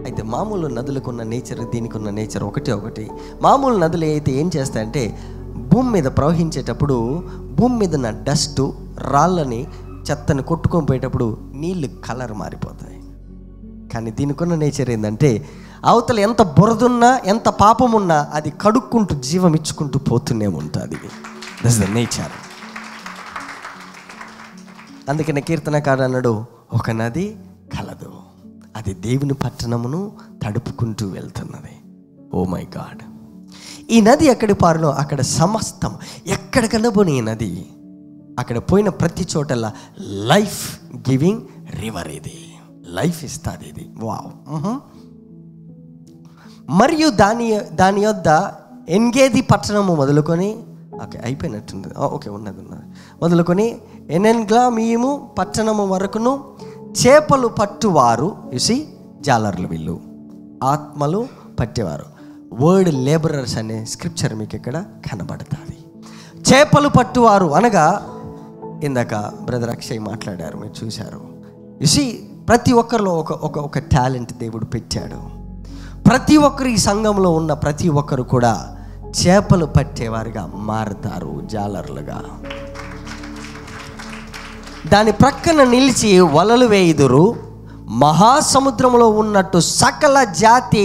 అయితే మామూలు నదులకు ఉన్న నేచర్, దీనికి ఉన్న నేచర్ ఒకటి. మామూలు నదులు అయితే ఏం చేస్తాయంటే భూమి మీద ప్రవహించేటప్పుడు భూమి మీద ఉన్న డస్ట్, రాళ్ళని, చెత్తని కొట్టుకొని పోయేటప్పుడు నీళ్ళు కలర్ మారిపోతాయి. కానీ దీనికి ఉన్న నేచర్ ఏంటంటే అవతల ఎంత బురదున్నా, ఎంత పాపమున్నా అది కడుక్కుంటూ జీవం ఇచ్చుకుంటూ పోతూనే ఉంటుంది. That's the nature. అందుకనే కీర్తనకారుడు అన్నాడు, ఒక నది కలదు, అది దేవుని పట్టణమును తడుపుకుంటూ వెళ్తున్నది. ఓ మై గాడ్. ఈ నది ఎక్కడి పారునో అక్కడ సమస్తం, ఎక్కడికన్నా పోనీ ఈ నది అక్కడ పోయిన ప్రతి చోటల్లా లైఫ్ గివింగ్ రివర్. ఇది లైఫ్ ఇస్తుంది ఇది. వావ్. మరియు దాని యొద్ద ఎన్గేది పట్టణము మొదలుకొని, ఓకే అయిపోయినట్టుంది, ఓకే ఉన్నది మొదలుకొని ఎనెన్గ్లామీము పట్టణము వరకును చేపలు పట్టువారు, యూసి జాలర్లు, వీళ్ళు ఆత్మలు పట్టేవారు. వర్డ్ లేబరర్స్ అనే స్క్రిప్చర్ మీకు ఇక్కడ కనబడుతుంది. చేపలు పట్టువారు అనగా ఇందాక బ్రదర్ అక్షయ్ మాట్లాడారు, మీరు చూశారు. యూసి ప్రతి ఒక్కరిలో ఒక టాలెంట్ దేవుడు పెట్టాడు. ప్రతి ఒక్కరు ఈ సంఘంలో ఉన్న ప్రతి ఒక్కరు కూడా చేపలు పట్టేవారుగా మారుతారు, జాలర్లుగా. దాని ప్రక్కన నిలిచి వలలు వేయుదురు. మహాసముద్రంలో ఉన్నట్టు సకల జాతి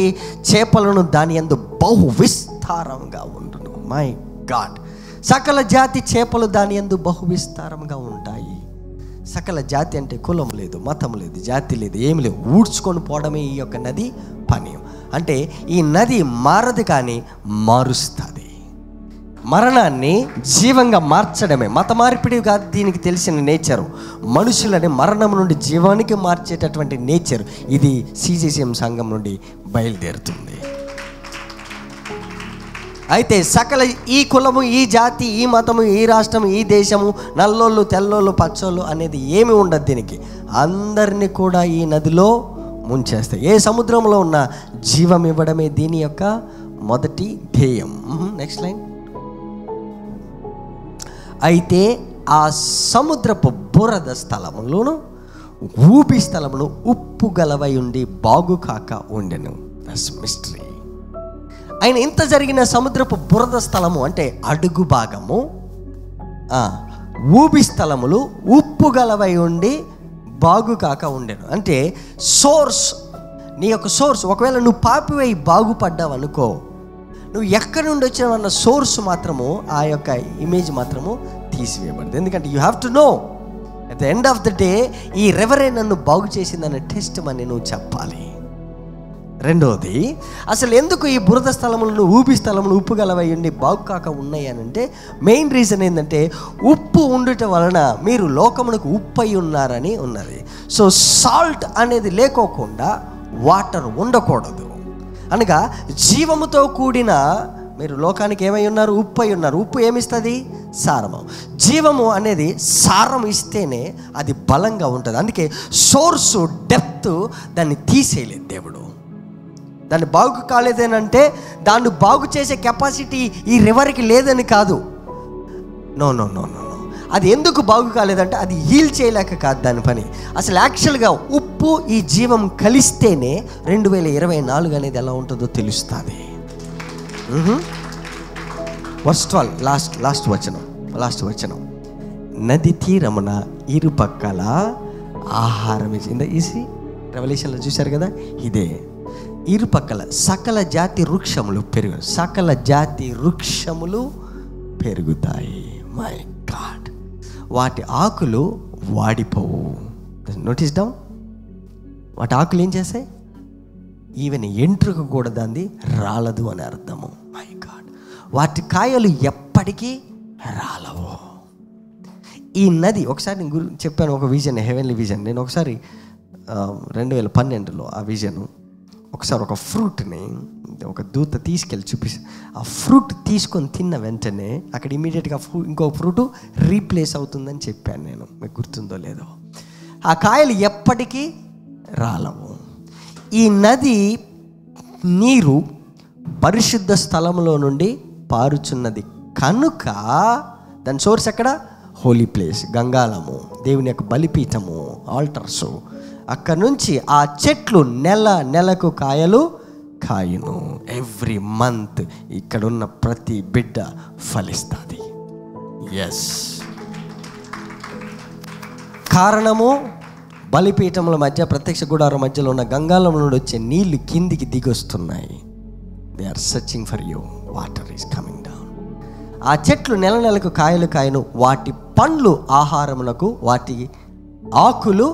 చేపలను దాని యందు బహు విస్తారంగా ఉండును. My God. సకల జాతి చేపలు దాని యందు బహు విస్తారంగా ఉంటాయి. సకల జాతి అంటే కులం లేదు, మతం లేదు, జాతి లేదు, ఏమి లేదు, ఊడ్చుకొని పోవడమే ఈ యొక్క నది పని. అంటే ఈ నది మారదు కానీ మారుస్తుంది. మరణాన్ని జీవంగా మార్చడమే మత మార్పిడి కాదు దీనికి తెలిసిన నేచరు. మనుషులని మరణం నుండి జీవానికి మార్చేటటువంటి నేచర్ ఇది CJCM సంఘం నుండి బయలుదేరుతుంది. అయితే సకల ఈ కులము, ఈ జాతి, ఈ మతము, ఈ రాష్ట్రము, ఈ దేశము, నల్లోళ్ళు, తెల్లోళ్ళు, పచ్చోళ్ళు అనేది ఏమి ఉండదు దీనికి. అందరినీ కూడా ఈ నదిలో ముంచేస్తాయి. ఏ సముద్రంలో ఉన్న జీవం ఇవ్వడమే దీని యొక్క మొదటి ధ్యేయం. Next line. అయితే ఆ సముద్రపు బురద స్థలములోను ఊబి స్థలమును ఉప్పు గలవై ఉండి బాగు కాక ఉండెను. That's mystery. ఆయన ఇంత జరిగిన సముద్రపు బురద స్థలము అంటే అడుగు భాగము, ఊబి స్థలములు ఉప్పు గలవై ఉండి బాగు కాక ఉండెను. అంటే సోర్స్, నీ యొక్క సోర్స్. ఒకవేళ నువ్వు పాపివై బాగుపడ్డావు అనుకో, నువ్వు ఎక్కడి నుండి వచ్చినావన్న సోర్స్ మాత్రము, ఆ యొక్క ఇమేజ్ మాత్రము తీసివేయబడదు. ఎందుకంటే you have to know at the end of the day ఈ రివరే నన్ను బాగు చేసిందన్న టెస్ట్ అని నువ్వు చెప్పాలి. రెండవది, అసలు ఎందుకు ఈ బురద స్థలములను, ఊపి స్థలములు ఉప్పు గలవై ఉండి బాగు కాక ఉన్నాయి అని అంటే మెయిన్ రీజన్ ఏంటంటే ఉప్పు ఉండటం వలన మీరు లోకమునకు ఉప్పు అయి ఉన్నారని ఉన్నది. సో సాల్ట్ అనేది లేకోకుండా వాటర్ ఉండకూడదు. అనగా జీవముతో కూడిన మీరు లోకానికి ఏమై ఉన్నారు? ఉప్పు అయి ఉన్నారు. ఉప్పు ఏమిస్తుంది? సారము. జీవము అనేది సారం ఇస్తేనే అది బలంగా ఉంటుంది. అందుకే సోర్సు, డెప్త్ దాన్ని తీసేయలేదు దేవుడు. దాన్ని బాగు కాలేదేనంటే దాన్ని బాగు చేసే కెపాసిటీ ఈ రివర్కి లేదని కాదు. No no no no no అది ఎందుకు బాగు కాలేదంటే అది హీల్ చేయలేక కాదు దాని పని. అసలు యాక్చువల్గా ఉప్పు ఈ జీవం కలిస్తేనే 2024 అనేది ఎలా ఉంటుందో తెలుస్తుంది. వర్స్ 12 లాస్ట్ వచనం. నది తీరమున ఇరుపక్కల ఆహారం ఇసి రెవల్యూషన్లో చూశారు కదా, ఇదే ఇరుపక్కల సకల జాతి వృక్షములు పెరుగుతాయి. మై గాడ్, వాటి ఆకులు వాడిపోవు. నోటీస్ డౌన్, వాటి ఆకులు ఏం చేస్తాయి? ఈవెన్ ఎంట్రుక కూడా దాన్ని రాలదు అని అర్థము. మై గాడ్, వాటి కాయలు ఎప్పటికీ రాలవు. ఈ నది ఒకసారి నేను చెప్పాను, ఒక విజన్, హెవెన్లీ విజన్. నేను ఒకసారి 2012లో ఆ విజన్ ఒకసారి ఒక ఫ్రూట్ని ఒక దూత తీసుకెళ్ళి చూపిస్తే, ఆ ఫ్రూట్ తీసుకొని తిన్న వెంటనే అక్కడ ఇమీడియట్గా ఇంకో ఫ్రూట్ రీప్లేస్ అవుతుందని చెప్పాను నేను. మీకు గుర్తుందో లేదో. ఆ కాయలు ఎప్పటికీ రాలవు. ఈ నది నీరు పరిశుద్ధ స్థలంలో నుండి పారుచున్నది కనుక దాని సోర్స్ ఎక్కడ? హోలీ ప్లేస్, గంగాలము, దేవుని యొక్క బలిపీఠము, ఆల్టర్సు. అక్కడ నుంచి ఆ చెట్లు నెలకు కాయలు కాయును. ఎవ్రీ మంత్ ఇక్కడున్న ప్రతి బిడ్డ ఫలిస్తుంది. ఎస్, కారణము బలిపీఠముల మధ్య, ప్రత్యక్ష గుడారం మధ్యలో ఉన్న గంగాలం నుండి వచ్చే నీళ్లు కిందికి దిగొస్తున్నాయి. They are searching for you. Water is coming down. ఆ చెట్లు నెలకు కాయలు కాయను. వాటి పండ్లు ఆహారములకు, వాటి ఆకులు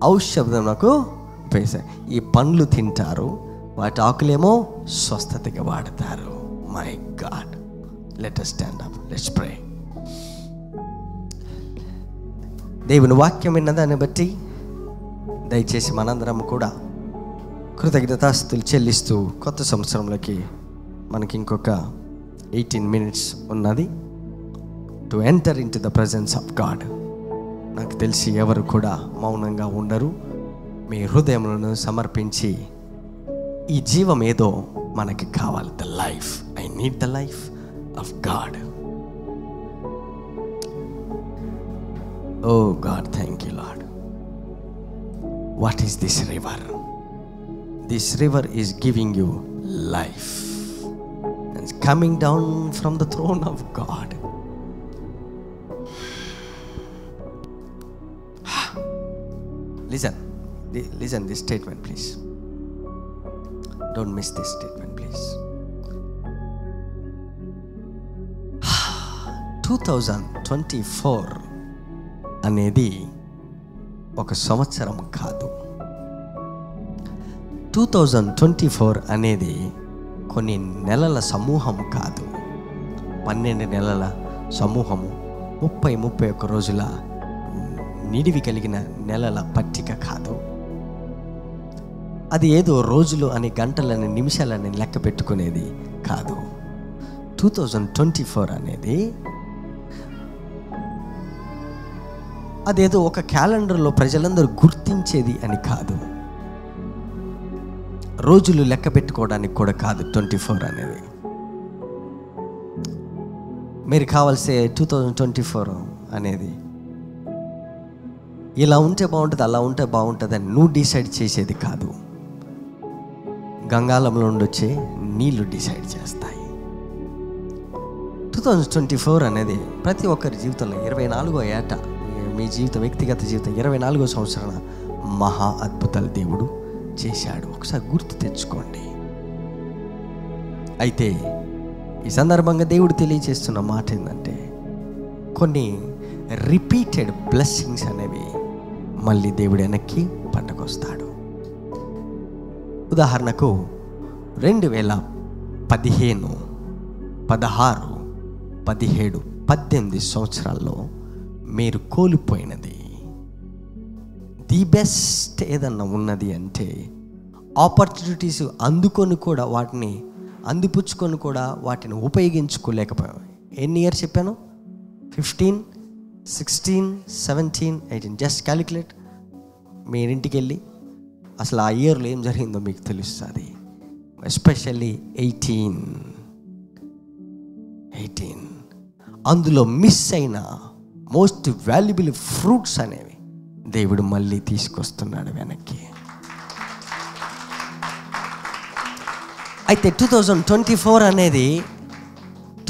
ఔషధములకు వేశాయి. ఈ పండ్లు తింటారు, వాటి ఆకులేమో స్వస్థతగా వాడతారు. My God, let us stand up, let's pray. దేవుని వాక్యం విన్నదాన్ని బట్టి దయచేసి మనందరం కూడా కృతజ్ఞతాస్తుతులు చెల్లిస్తూ కొత్త సంవత్సరంలోకి మనకి ఇంకొక 18 minutes ఉన్నది to enter in to the presence of God. నాకు తెలిసి ఎవరు కూడా మౌనంగా ఉండరు. మీ హృదయములను సమర్పించి, ఈ జీవం ఏదో మనకి కావాలి. The life, I need the life of God. Oh God, thank you Lord. What is this river? This river is giving you life. It's coming down from the throne of God. Listen this statement, please. Don't miss this statement, please. 2024 అనేది ఒక సంవత్సరం కాదు. 2024 అనేది కొన్ని నెలల సమూహం కాదు. 12 నెలల సమూహము, 31 రోజుల నిడివి కలిగిన నెలల పట్టిక కాదు. అది ఏదో రోజులు అని, గంటలని, నిమిషాలని లెక్క పెట్టుకునేది కాదు. 2024 అనేది అదేదో ఒక క్యాలెండర్లో ప్రజలందరూ గుర్తించేది అని కాదు. రోజులు లెక్క పెట్టుకోవడానికి కూడా కాదు 24 అనేది. మీరు కావాల్సే 2024 అనేది ఇలా ఉంటే బాగుంటుంది, అలా ఉంటే బాగుంటుంది అని నువ్వు డిసైడ్ చేసేది కాదు. గంగాళంలో నుండి వచ్చే నీళ్లు డిసైడ్ చేస్తాయి. 2024 అనేది ప్రతి ఒక్కరి జీవితంలో 24వ ఏట, మీ జీవితం, వ్యక్తిగత జీవితం 24వ సంవత్సరాన మహా అద్భుతాలు దేవుడు చేశాడు. ఒకసారి గుర్తు తెచ్చుకోండి. అయితే ఈ సందర్భంగా దేవుడు తెలియజేస్తున్న మాట ఏంటంటే, కొన్ని రిపీటెడ్ బ్లెస్సింగ్స్ అనేవి మళ్ళీ దేవుడు వెనక్కి పట్టుకొస్తాడు. ఉదాహరణకు 2015, 16, 17, 18 సంవత్సరాల్లో మీరు కోల్పోయినది, ది బెస్ట్ ఏదన్నా ఉన్నది అంటే, ఆపర్చునిటీస్ అందుకొని కూడా వాటిని అందిపుచ్చుకొని కూడా వాటిని ఉపయోగించుకోలేకపోయాం. ఎన్ని ఇయర్స్ చెప్పాను? 15, 16, 17, 18. Just calculate. మీరింటికి వెళ్ళి అసలు ఆ ఇయర్లో ఏం జరిగిందో మీకు తెలుస్తుంది. ఎస్పెషల్లీ 18 అందులో మిస్ అయిన మోస్ట్ వాల్యుబుల్ ఫ్రూట్స్ అనేవి దేవుడు మళ్ళీ తీసుకొస్తున్నాడు వెనక్కి. అయితే 2024 అనేది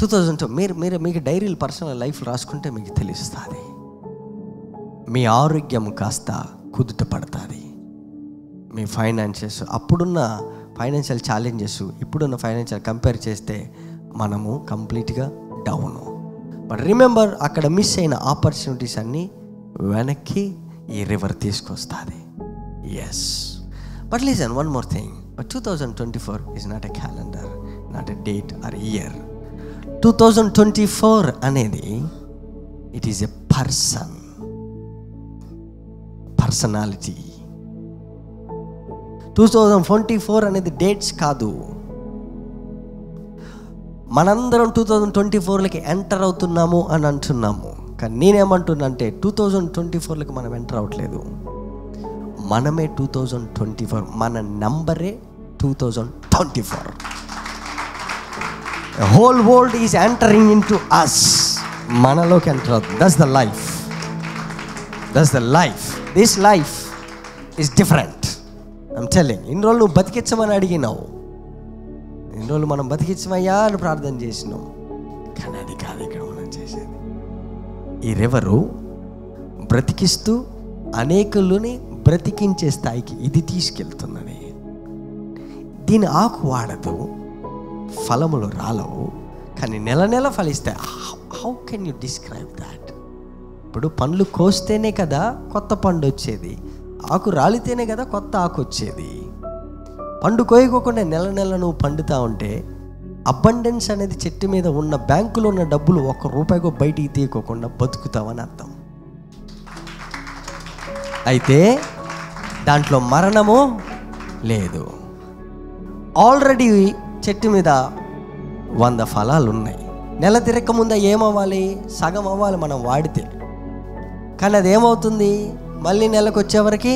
2002 మీరు మీకు డైరీలు పర్సనల్ లైఫ్ రాసుకుంటే మీకు తెలుస్తుంది. మీ ఆరోగ్యం కాస్త కుదుట పడుతుంది. మీ ఫైనాన్షియస్, అప్పుడున్న ఫైనాన్షియల్ ఛాలెంజెస్ ఇప్పుడున్న ఫైనాన్షియల్ కంపేర్ చేస్తే మనము కంప్లీట్గా డౌను. బట్ రిమెంబర్, అక్కడ మిస్ అయిన ఆపర్చునిటీస్ అన్నీ వెనక్కి ఈ రివర్ తీసుకొస్తుంది. Yes, but listen one more thing. But 2024 is not a calendar, not a date or year. 2024 అనేది ఇట్ ఈస్ ఎ పర్సనాలిటీ. 2024 అనేది డేట్స్ కాదు. మనందరం 2024లోకి ఎంటర్ అవుతున్నాము అని అంటున్నాము. కానీ నేనేమంటున్నా అంటే 2024లోకి మనం ఎంటర్ అవ్వట్లేదు. మనమే 2024, మన నంబరే 2024. The whole world is entering into us. మనలోకి ఎంటర్ అవుతుంది. That's the life. This life is different. I'm telling. ఇన్ని రోజులు నువ్వు బతికించమని అడిగినావు, ఇన్ని రోజులు మనం బతికించమయ్యా అని ప్రార్థన చేసినావు. కానీ అది కాదు ఇక్కడ మనం చేసేది. ఈ రివరు బ్రతికిస్తూ అనేకులని బ్రతికించే స్థాయికి ఇది తీసుకెళ్తున్నది. దీని ఆకు వాడదు, ఫలములు రాలవు, కానీ నెల నెల ఫలిస్తాయి. How can you describe that? ఇప్పుడు పండ్లు కోస్తేనే కదా కొత్త పండు వచ్చేది, ఆకు రాలితేనే కదా కొత్త ఆకు వచ్చేది. పండు కోయకోకుండా నెల నెల నువ్వు పండుతా ఉంటే అబండెన్స్ అనేది చెట్టు మీద ఉన్న, బ్యాంకులో ఉన్న డబ్బులు ₹1 బయటికి తీయకోకుండా బతుకుతావని అర్థం. అయితే దాంట్లో మరణము లేదు. ఆల్రెడీ చెట్టు మీద 100 ఫలాలు ఉన్నాయి. నెల తిరక్క ముందు ఏమవ్వాలి? సగం అవ్వాలి మనం వాడితే. కానీ అది ఏమవుతుంది? మళ్ళీ నెలకు వచ్చేవరకు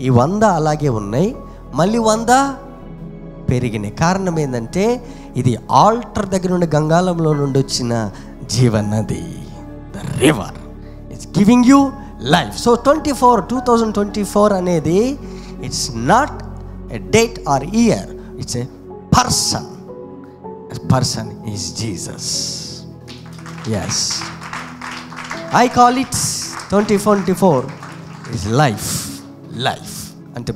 ఈ 100 అలాగే ఉన్నాయి, మళ్ళీ 100 పెరిగినాయి. కారణం ఏంటంటే ఇది ఆల్టర్ దగ్గర నుండి గంగాళంలో నుండి వచ్చిన జీవనది. The river it's giving you life. So 2024 అనేది it's not a date or year, it's a person. Person is Jesus. Yes, I call it 2024 is life. అంటే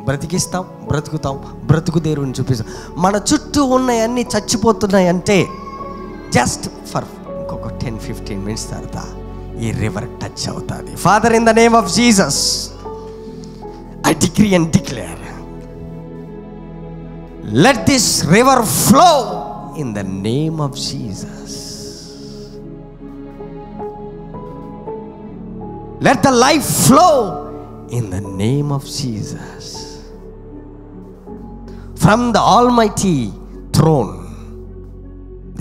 బ్రతికిస్తాం, బ్రతుకుతాం, బ్రతుకు దేవుని చూపిస్తాం. మన చుట్టూ ఉన్నాయన్నీ చచ్చిపోతున్నాయి అంటే జస్ట్ ఫర్ ఇంకొక 10-15 minutes తర్వాత ఈ రివర్ టచ్ అవుతుంది. Father, in the name of Jesus I decree and declare, let this river flow in the name of Jesus. Let the life flow in the name of Jesus. From the almighty throne,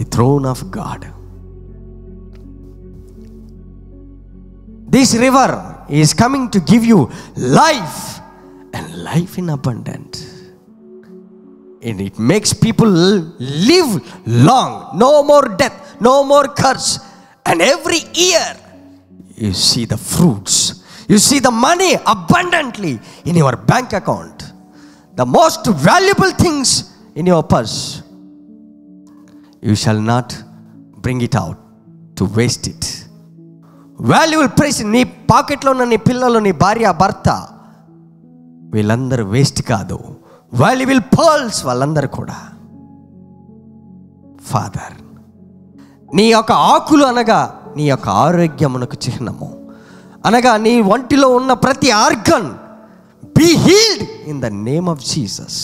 the throne of God. This river is coming to give you life and life in abundance. And it makes people live long. No more death, no more curse. And every year you see the fruits. You see the money abundantly in your bank account. The most valuable things in your purse. You shall not bring it out to waste it. Valuable price నీ పాకెట్లో ఉన్న నీ పిల్లలు, నీ భార్య, భర్త, వీళ్ళందరూ waste కాదు. వాల్యుబుల్ పర్ల్స్ వాళ్ళందరూ కూడా. ఫాదర్, నీ యొక్క ఆకులు అనగా నీ యొక్క ఆరోగ్యమునకు చిహ్నము, అనగా నీ ఒంటిలో ఉన్న ప్రతి organ be healed in the name of Jesus.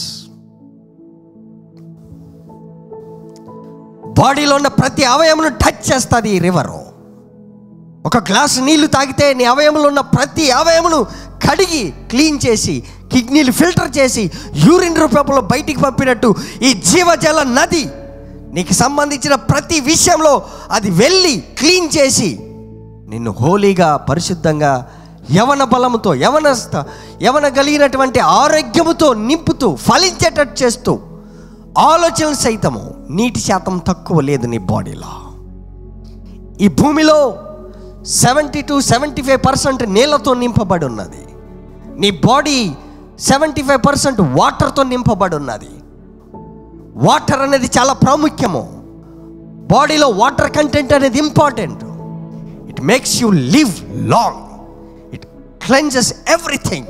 బాడీలో ఉన్న ప్రతి అవయమును టచ్ చేస్తుంది ఈ రివరు. ఒక గ్లాసు నీళ్లు తాగితే నీ అవయములో ఉన్న ప్రతి అవయమును కడిగి క్లీన్ చేసి, కిడ్నీలు ఫిల్టర్ చేసి, యూరిన్ రూపంలో బయటికి పంపినట్టు ఈ జీవజల నది నీకు సంబంధించిన ప్రతి విషయంలో అది వెళ్ళి క్లీన్ చేసి నిన్ను హోలీగా, పరిశుద్ధంగా, యవన బలముతో, యవన కలిగినటువంటి ఆరోగ్యముతో నింపుతూ ఫలించేటట్టు చేస్తూ, ఆలోచనలు సైతము నీటి శాతం తక్కువ లేదు నీ బాడీలో. ఈ భూమిలో 70 to 75% నీళ్ళతో నింపబడి ఉన్నది. నీ బాడీ 75% వాటర్తో నింపబడి ఉన్నది. వాటర్ అనేది చాలా ప్రాముఖ్యము. బాడీలో వాటర్ కంటెంట్ అనేది important. It makes you live long. It cleanses everything.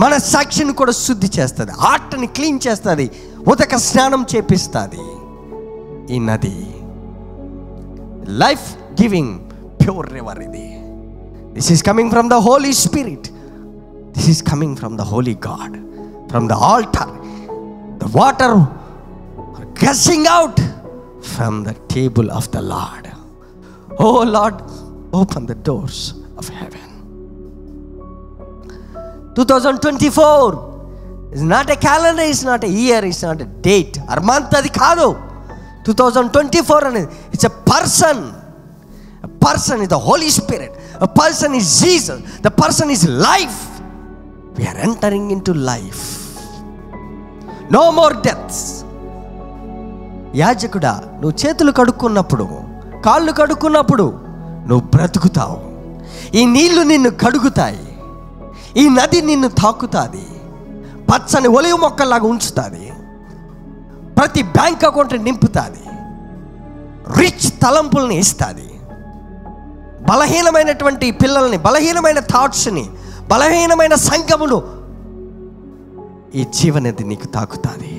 మన సాక్షిని కూడా శుద్ధి చేస్తుంది, హార్ట్ని క్లీన్ చేస్తుంది, ఉదక స్నానం చేపిస్తుంది. ఈ నది లైఫ్ గివింగ్ ప్యూర్ రివర్. ఇది this is coming from the holy spirit. This is coming from the holy God, from the altar. The water gushing out from the table of the Lord. Oh Lord, open the doors of heaven. 2024 is not a calendar, is not a year, is not a date or month. అది కాదు. 2024 అనేది it's a person. A person is the Holy Spirit. A person is Jesus. The person is life. We are entering into life. No more deaths. యాజకుడా, నువ్వు చేతులు కడుక్కున్నప్పుడు, కాళ్ళు కడుక్కున్నప్పుడు నువ్వు బ్రతుకుతావు. ఈ నీళ్లు నిన్ను కడుగుతాయి. ఈ నది నిన్ను తాకుతుంది. పచ్చని ఒలివ మొక్కలాగా ఉంచుతుంది. ప్రతి బ్యాంక్ అకౌంట్ నింపుతుంది. రిచ్ తలంపుల్ని ఇస్తుంది. బలహీనమైనటువంటి పిల్లల్ని, బలహీనమైన థాట్స్ని, బలహీనమైన సంఘమును ఈ జీవనది నీకు తాకుతుంది.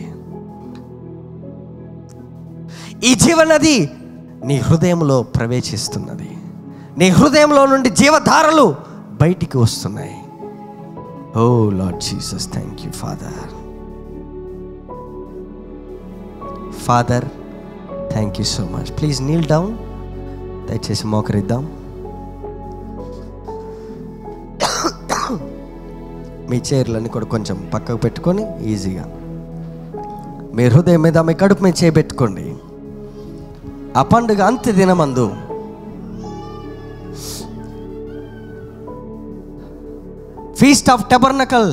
ఈ జీవనది నీ హృదయంలో ప్రవేశిస్తున్నది. నీ హృదయంలో నుండి జీవధారలు బయటికి వస్తున్నాయి. Oh lord Jesus, thank you father. Father, thank you so much. Please kneel down. దయచేసి మోకరిద్దాం. మీ చైర్లన్నీ కూడా కొంచెం పక్కకు పెట్టుకొని ఈజీగా మీ హృదయం మీద, మీ కడుపు మీద చేయబెట్టుకోండి. ఆ పండుగ అంత్య దినమందు ఫీస్ట్ ఆఫ్ టబర్నకల్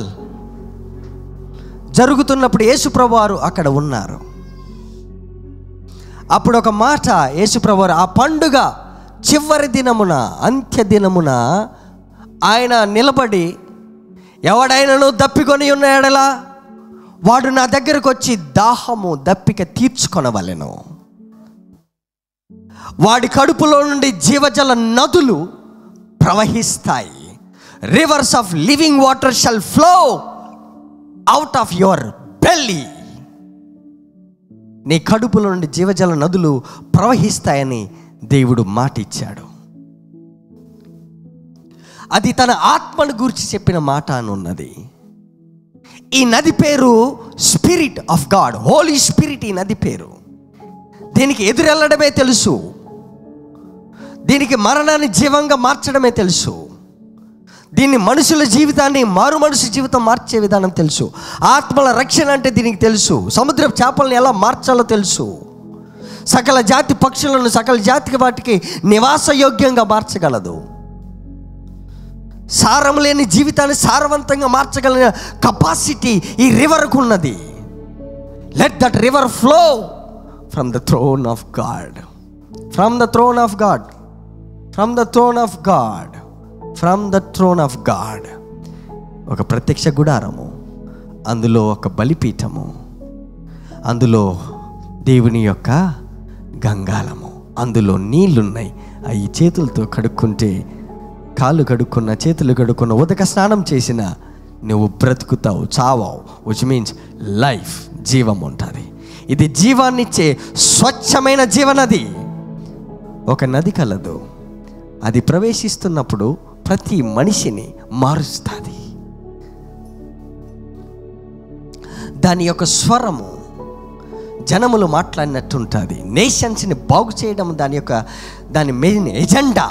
జరుగుతున్నప్పుడు యేసుప్రభు వారు అక్కడ ఉన్నారు. అప్పుడు ఒక మాట యేసుప్రభు వారు ఆ పండుగ చివరి దినమున, అంత్య దినమున ఆయన నిలబడి, ఎవడైనాను దప్పికొని ఉన్న ఎడలా వాడు నా దగ్గరకు వచ్చి దాహము దప్పిక తీర్చుకొనవలెను. వాడి కడుపులో నుండి జీవజల నదులు ప్రవహిస్తాయి. Reverse of living water shall flow out of your belly. నీ కడుపులో నుండి జీవజల నదులు ప్రవహిస్తాయని దేవుడు మాట ఇచ్చాడు. అది తన ఆత్మను గురించి చెప్పిన మాట అని ఉన్నది. ఈ నది పేరు spirit of God, holy spirit. ఈ నది పేరు. దీనికి ఎదురెళ్ళడమే తెలుసు. దీనికి మరణాన్ని జీవంగా మార్చడమే తెలుసు. దీన్ని మనుషుల జీవితాన్ని మారు మనుషు జీవితం మార్చే విధానం తెలుసు. ఆత్మల రక్షణ అంటే దీనికి తెలుసు. సముద్రపు చేపలను ఎలా మార్చాలో తెలుసు. సకల జాతి పక్షులను, సకల జాతికి వాటికి నివాసయోగ్యంగా మార్చగలదు. సారం లేని జీవితాన్ని సారవంతంగా మార్చగలిగిన కెపాసిటీ ఈ రివర్కు ఉన్నది. Let that river flow from the throne of God, from the throne of God, from the throne of God, from the throne of God. ఒక ప్రత్యక్ష గుడారము, అందులో ఒక బలిపీఠము, అందులో దేవుని యొక్క గంగాళము, అందులో నీళ్లున్నాయి. అవి చేతులతో కడుక్కుంటే, కాళ్ళు కడుక్కున్న, చేతులు కడుక్కున్న, ఉదక స్నానం చేసిన నువ్వు బ్రతుకుతావు, చావావు. విచ్ మీన్స్ లైఫ్, జీవం ఉంటుంది. ఇది జీవాన్నిచ్చే స్వచ్ఛమైన జీవనది. ఒక నది కలదు. అది ప్రవేశిస్తున్నప్పుడు ప్రతి మనిషిని మారుస్తుంది. దాని యొక్క స్వరము జనములు మాట్లాడినట్టుంటుంది. నేషన్స్ని బాగు చేయడం దాని మెయిన్ ఎజెండా.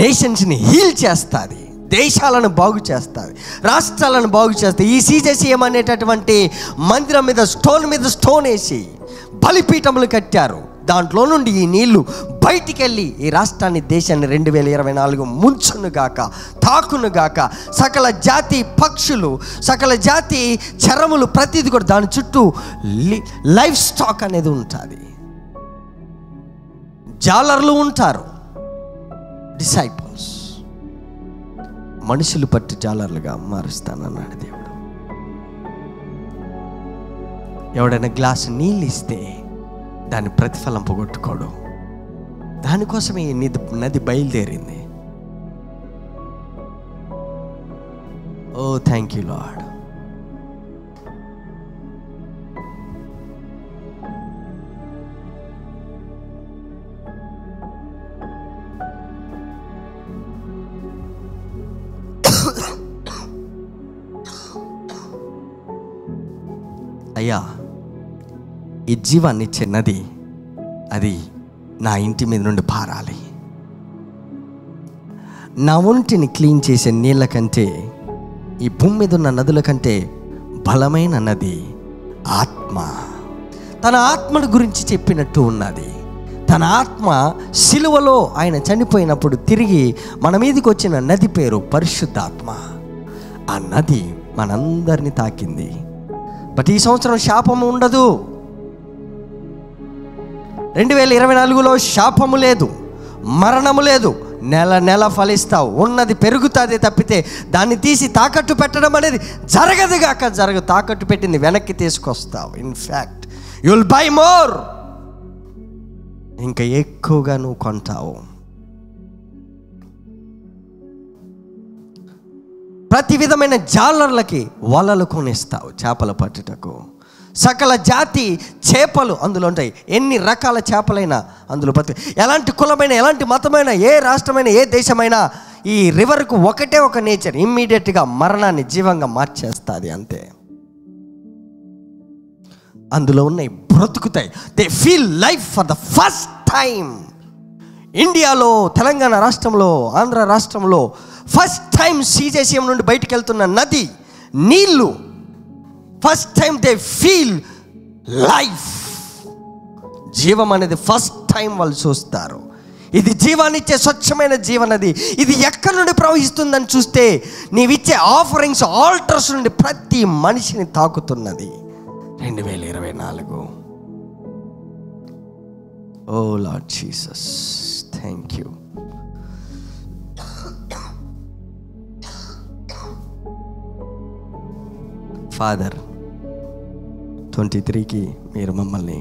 నేషన్స్ని హీల్ చేస్తుంది, దేశాలను బాగు చేస్తుంది, రాష్ట్రాలను బాగు చేస్తుంది. ఈ సీజేసీఎం అనేటటువంటి మందిరం మీద స్టోన్ వేసి బలిపీఠములు కట్టారు. దాంట్లో నుండి ఈ నీళ్లు బయటికి వెళ్ళి ఈ రాష్ట్రాన్ని, దేశాన్ని 2024 ముంచునుగాక, తాకునుగాక. సకల జాతి పక్షులు, సకల జాతి చరములు, ప్రతిది కూడా దాని చుట్టూ లైఫ్ స్టాక్ అనేది ఉంటుంది. జాలర్లు ఉంటారు, డిసైపుల్స్. మనుషులు పట్టి జాలర్లుగా మారుస్తానన్నాడు దేవుడు. ఎవడైనా గ్లాసు నీళ్ళు ఇస్తే దాని ప్రతిఫలం పోగొట్టుకోడు. దానికోసమే ఈ నది బయలుదేరింది. ఓ థ్యాంక్ యూ లార్డ్. అయ్యా, ఈ జీవాన్ని ఇచ్చే నది, అది నా ఇంటి మీద నుండి పారాలి. నా ఒంటిని క్లీన్ చేసే నీళ్ళ కంటే, ఈ భూమి మీద ఉన్న నదుల కంటే బలమైన నది ఆత్మ. తన ఆత్మను గురించి చెప్పినట్టు ఉన్నది. తన ఆత్మ సిలువలో ఆయన చనిపోయినప్పుడు తిరిగి మన మీదకి వచ్చిన నది పేరు పరిశుద్ధాత్మ. ఆ నది మనందరినీ తాకింది. బట్ ఈ సంవత్సరం శాపము ఉండదు. 2024లో శాపము లేదు, మరణము లేదు. నెల నెల ఫలిస్తావు, ఉన్నది పెరుగుతుంది తప్పితే దాన్ని తీసి తాకట్టు పెట్టడం అనేది జరగదుగాక జరగదు. తాకట్టు పెట్టింది వెనక్కి తీసుకొస్తావు. In fact you will buy more, ఇంకా ఎక్కువగా నువ్వు కొంటావు. ప్రతి విధమైన జాలర్లకి వలలు కొనిస్తావు చేపల పట్టుటకు. సకల జాతి చేపలు అందులో ఉంటాయి. ఎన్ని రకాల చేపలైనా అందులో ఎలాంటి కులమైన, ఎలాంటి మతమైన, ఏ రాష్ట్రమైన, ఏ దేశమైనా ఈ రివర్కు ఒకటే ఒక నేచర్, ఇమ్మీడియట్గా మరణాన్ని జీవంగా మార్చేస్తుంది. అంతే. అందులో ఉన్నాయి బ్రతుకుతాయి. They feel life for the first time. ఇండియాలో, తెలంగాణ రాష్ట్రంలో, ఆంధ్ర రాష్ట్రంలో ఫస్ట్ టైం సీజేసీఎం నుండి బయటికి వెళ్తున్న నది నీళ్ళు, first time they feel life. జీవం అనేది ఫస్ట్ టైం వాళ్ళు చూస్తారు. ఇది జీవాన్నిచ్చే స్వచ్ఛమైన జీవనది. ఇది ఎక్కడి నుండి ప్రవహిస్తుందని చూస్తే నీవిచ్చే ఆఫరింగ్స్, ఆల్టర్స్ నుండి ప్రతి మనిషిని తాకుతున్నది. 2024. Oh lord Jesus, thank you. Father, 23కి మీరు మమ్మల్ని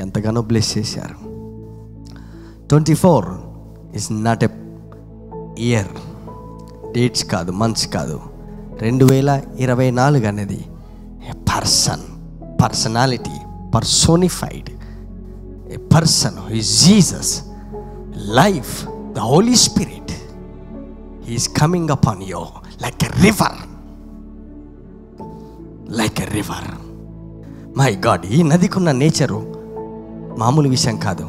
ఎంతగానో బ్లెస్ చేశారు. 24 is not a year, dates కాదు, మంత్స్ కాదు. 2024 అనేది a personality, personified, a person who is Jesus, life, the holy spirit. He is coming upon you like a river, like a river. My god, ఈ నదికున్న nature మామూలు విషయం కాదు.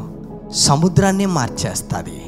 సముద్రాన్నే మార్చేస్తుంది.